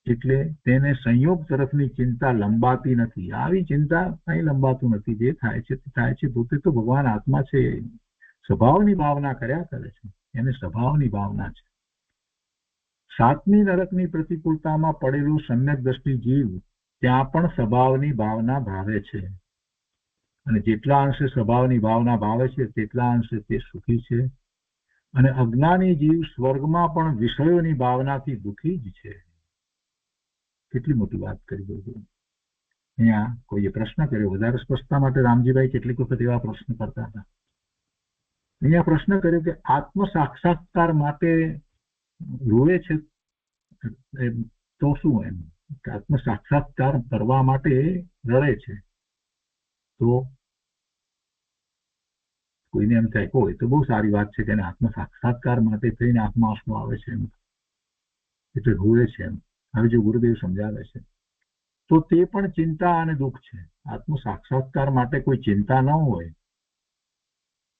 એટલે તેને સંયોગ તરફની ચિંતા લંબાતી નથી. આવી ચિંતા કઈ લંબાતું નથી. જે થાય છે તે થાય છે. પોતે તો ભગવાન આત્મા છે, સ્વભાવની ભાવના કર્યા કરે છે. એને સ્વભાવની ભાવના છે. સાતમી નરકની પ્રતિકૂળતામાં પડેલો સમ્યક દ્રષ્ટિ જીવ ત્યાં પણ સ્વભાવની ભાવના ભાવે છે, અને જેટલા અંશે સ્વભાવની ભાવના ભાવે છે તેટલા અંશે તે સુખી છે. અને અજ્ઞાની જીવ સ્વર્ગમાં પણ વિષયોની ભાવનાથી દુઃખી જ છે. કેટલી મોટી વાત કરી દીધી. અહીંયા કોઈએ પ્રશ્ન કર્યો, વધારે સ્પષ્ટતા માટે રામજીભાઈ કેટલીક વખત એવા પ્રશ્ન કરતા હતા. અહીંયા પ્રશ્ન કર્યો કે આત્મ સાક્ષાત્કાર માટે રોવે છે તો શું? એમ આત્મ સાક્ષાત્કાર કરવા માટે રડે છે તો કોઈને એમ થાય કોઈ તો બહુ સારી વાત છે કે આત્મ સાક્ષાત્કાર માટે થઈને આત્મા આંસુ આવે છે, એમ એટલે રોવે છે. એમ હવે જો ગુરુદેવ સમજાવે છે તો તે પણ ચિંતા અને દુઃખ છે. આત્મ સાક્ષાત્કાર માટે કોઈ ચિંતા ન હોય.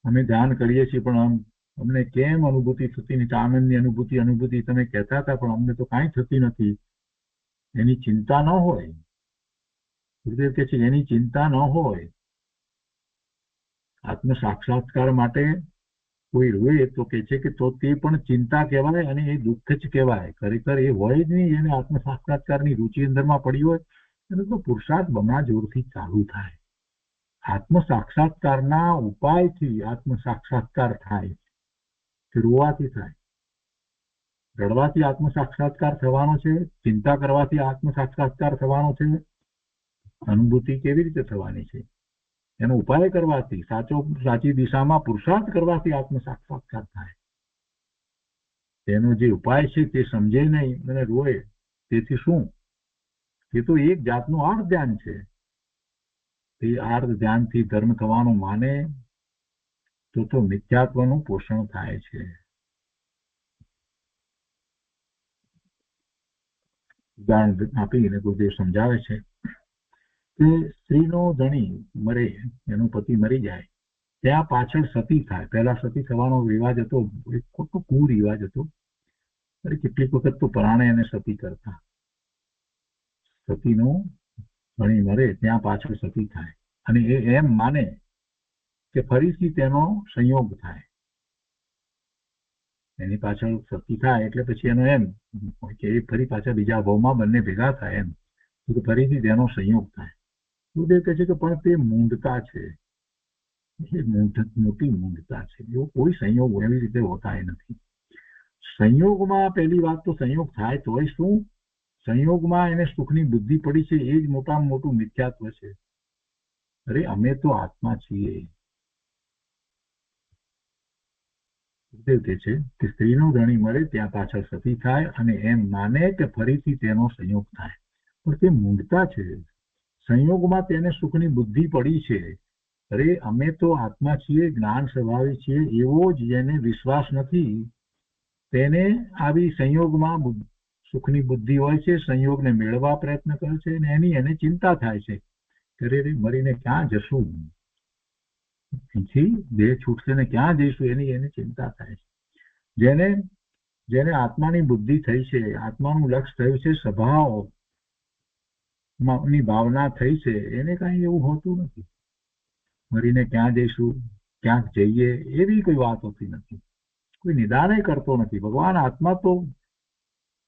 અમે ધ્યાન કરીએ છીએ પણ અમને કેમ અનુભૂતિ થતી નથી? આનંદની અનુભૂતિ તમે કહેતા હતા, પણ અમને તો કાંઈ થતી નથી. એની ચિંતા ન હોય. ગુરુદેવ કહે છે એની ચિંતા ન હોય. આત્મ સાક્ષાત્કાર માટે કોઈ રોએ તો કે છે કે તો તે પણ ચિંતા કહેવાય અને એ દુઃખ જ કહેવાય. ખરેખર એ હોય જ નહીં. એને આત્મ સાક્ષાત્કારની રુચિ અંદરમાં પડી હોય એને તો પુરુષાર્થ બમણા જોરથી ચાલુ થાય. આત્મ સાક્ષાત્કારના ઉપાયથી આત્મ સાક્ષાત્કાર થાય. રોવાથી થાય, રડવાથી આત્મ સાક્ષાત્કાર થવાનો છે, ચિંતા કરવાથી આત્મ સાક્ષાત્કાર થવાનો છે. અનુભૂતિ કેવી રીતે થવાની છે? એનો ઉપાય કરવાથી, સાચી દિશામાં પુરુષાર્થ કરવાથી આત્મ સાક્ષાત્કાર થાય. તેનો જે ઉપાય છે તે સમજે નહીં અને રોય, તેથી શું? એ તો એક જાતનું આર્ધ ધ્યાન છે. એ આર્ધ ધ્યાનથી ધર્મ થવાનું માને તો મિથ્યાત્વનું પોષણ થાય છે. ઉદાહરણ આપીને ગુરુદેવ સમજાવે છે કે સ્ત્રીનો ધણી મરે, એનો પતિ મરી જાય, ત્યાં પાછળ સતી થાય. પહેલા સતી થવાનો રિવાજ હતો, એક ખોટો કુરિવાજ હતો. કેટલીક વખત તો પરાણે એને સતી કરતા. સતીનો ધણી મરે ત્યાં પાછળ સતી થાય, અને એ એમ માને કે ફરીથી તેનો સંયોગ થાય. એની પાછળ સતી થાય એટલે પછી એનો એમ કે એ ફરી પાછા બીજા ભાવમાં બંને ભેગા થાય, એમ તો ફરીથી તેનો સંયોગ થાય. ગુરુદેવ કહે છે કે પણ તે મૂંઢતા છે, એ મોટી મૂંઢતા છે. એવો કોઈ સંયોગ એવી રીતે હોતા નથી. સંયોગમાં પહેલી વાત તો સંયોગ થાય તોય શું, સંયોગમાં એને સુખની બુદ્ધિ પડી છે એ જ મોટામાં મોટું મિથ્યાત્વ છે. અરે અમે તો આત્મા છીએ. ગુરુદેવ કહે છે કે સ્ત્રીનો ધણી મળે ત્યાં પાછળ સતી થાય, અને એમ માને કે ફરીથી તેનો સંયોગ થાય. પણ તે મૂંઢતા છે. સંયોગમાં તેને સુખની બુદ્ધિ પડી છે. અરે અમે તો આત્મા છીએ, જ્ઞાન સ્વભાવી છીએ, એવો જ જેને વિશ્વાસ નથી તેને આવી સંયોગમાં સુખની બુદ્ધિ હોય છે, સંયોગને મેળવવા પ્રયત્ન કરે છે, અને એની એને ચિંતા થાય છે કે અરે મરીને ક્યાં જશું, અહીંથી દેહ છૂટશે ને ક્યાં જઈશું, એની એને ચિંતા થાય છે. જેને આત્માની બુદ્ધિ થઈ છે, આત્માનું લક્ષ્ય થયું છે, સ્વભાવ ની ભાવના થઈ છે, એને કઈ એવું હોતું નથી મરીને ક્યાં જઈશું, ક્યાંક જઈએ એવી કોઈ વાત હોતી નથી. કોઈ નિદાન કરતો નથી. ભગવાન આત્મા તો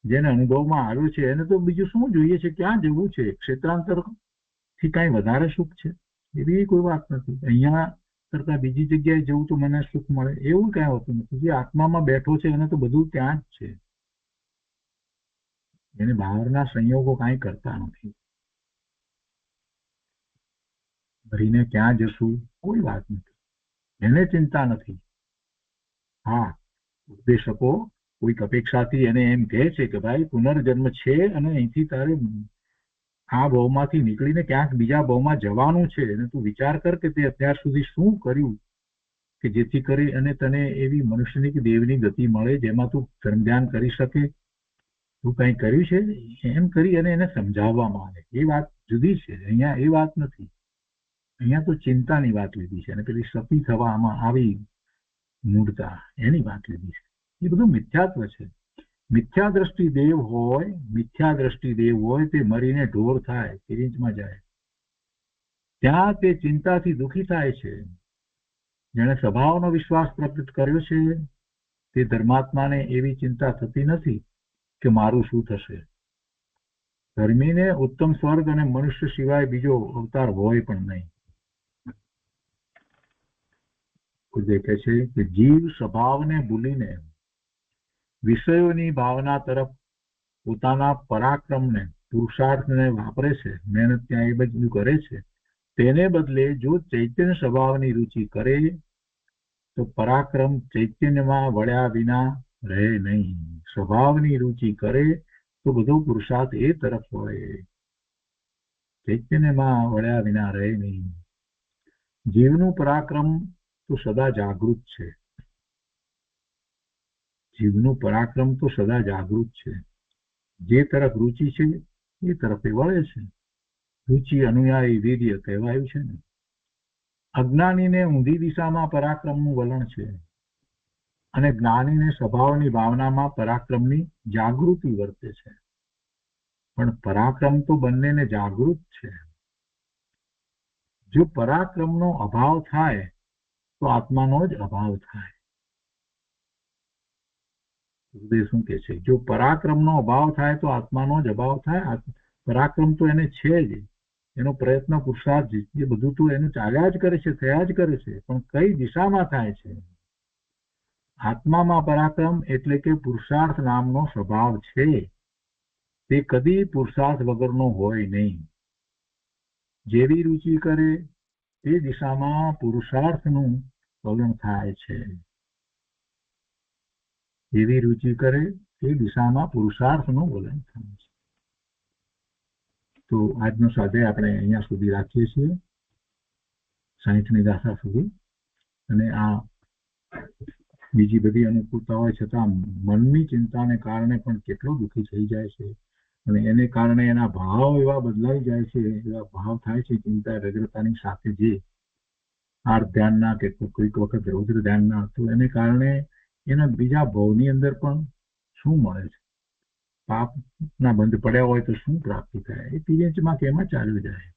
જેને અનુભવમાં આવ્યો છે એને તો બીજું શું જોઈએ છે, ક્યાં જવું છે, ક્ષેત્રાંતર થી કઈ વધારે સુખ છે એવી કોઈ વાત નથી. અહીંયા કરતા બીજી જગ્યાએ જવું તો મને સુખ મળે એવું કઈ હોતું નથી. જે આત્મામાં બેઠો છે એને તો બધું ત્યાં જ છે, એને બહારના સંયોગો કઈ કરતા નથી. મરીને ક્યાં જશું કોઈ વાત નથી, એને ચિંતા નથી. હા, ઉપદેશકો કોઈક અપેક્ષાથી એને એમ કહે છે કે ભાઈ પુનર્જન્મ છે અને અહીંથી તારે આ ભાવમાંથી નીકળીને ક્યાંક બીજા ભાવમાં જવાનું છે, અને તું વિચાર કર કે તે અત્યાર સુધી શું કર્યું કે જેથી કરી અને તને એવી મનુષ્યની કે દેવની ગતિ મળે જેમાં તું ધર્મ ધ્યાન કરી શકે. તું કઈ કર્યું છે? એમ કરી અને એને સમજાવવામાં આવે. એ વાત જુદી છે, અહીંયા એ વાત નથી. અહીંયા તો ચિંતાની વાત લીધી છે, અને પેલી સતી થવામાં આવી મૂળતા એની વાત લીધી છે. એ બધું મિથ્યાત્વ છે. મિથ્યા દ્રષ્ટિ દેવ હોય તે મરીને ઢોર થાય, કિરીચમાં જાય, ત્યાં તે ચિંતાથી દુઃખી થાય છે. જેણે સ્વભાવનો વિશ્વાસ પ્રગટ કર્યો છે તે ધર્માત્માને એવી ચિંતા થતી નથી કે મારું શું થશે. ધર્મીને ઉત્તમ સ્વર્ગ અને મનુષ્ય સિવાય બીજો અવતાર હોય પણ નહીં. દેખે છે કે જીવ સ્વભાવને ભૂલીને વિષયોની ભાવના તરફ પોતાના પરાક્રમને પુરુષાર્થને વાપરે છે, મહેનત ત્યાં એ બધું કરે છે. તેને બદલે જો ચૈતન્ય સ્વભાવની રુચિ કરે તો પરાક્રમ ચૈતન્યમાં વળ્યા વિના રહે નહીં. સ્વભાવની રુચિ કરે તો બધો પુરુષાર્થ એ તરફ વળે, ચૈતન્યમાં વળ્યા વિના રહે નહીં. જીવનું પરાક્રમ તો સદા જાગૃત છે. જીવનું પરાક્રમ તો સદા જાગૃત છે. જે તરફ રુચિ છે એ તરફ વળે છે. રુચિ અનુયાયી વીર્ય કહેવાયું છે ને. અજ્ઞાનીને ઊંધી દિશામાં પરાક્રમનું વલણ છે, અને જ્ઞાનીને સ્વભાવની ભાવનામાં પરાક્રમની જાગૃતિ વર્તે છે. પણ પરાક્રમ તો બંનેને જાગૃત છે. જો પરાક્રમનો અભાવ થાય તો આત્માનો જ અભાવ થાય. શું કે છે? જો પરાક્રમનો અભાવ થાય તો આત્માનો જ અભાવ થાય. પરાક્રમ તો એને છે જ, એનો પ્રયત્ન પુરુષાર્થ એ બધું તો એનું ચાલ્યા જ કરે છે, થયા જ કરે છે, પણ કઈ દિશામાં થાય છે? આત્મામાં પરાક્રમ એટલે કે પુરુષાર્થ નામનો સ્વભાવ છે, તે કદી પુરુષાર્થ વગરનો હોય નહીં. જેવી રુચિ કરે તે દિશામાં પુરુષાર્થનું વલણ થાય છે. જેવી રુચિ કરે તે દિશામાં પુરુષાર્થનું વલણ થાય છે. તો આજનો સ્વાધ્યાય આપણે અહીંયા સુધી રાખીએ છીએ, 60મી ગાથા સુધી. અને આ બીજી બધી અનુકૂળતા હોય છતાં મનની ચિંતાને કારણે પણ કેટલો દુઃખી થઈ જાય છે, અને એને કારણે એના ભાવ એવા બદલાઈ જાય છે, એવા ભાવ થાય છે ચિંતા વ્યગ્રતાની સાથે, જે આર્થ ધ્યાનના કે કોઈક વખત રૌદ્ર ધ્યાનના, તો એને કારણે એના બીજા ભાવની અંદર પણ શું મળે છે? પાપના બંધ પડ્યા હોય તો શું પ્રાપ્તિ થાય? એ પિરિયંચમાં કેમાં ચાલ્યું જાય?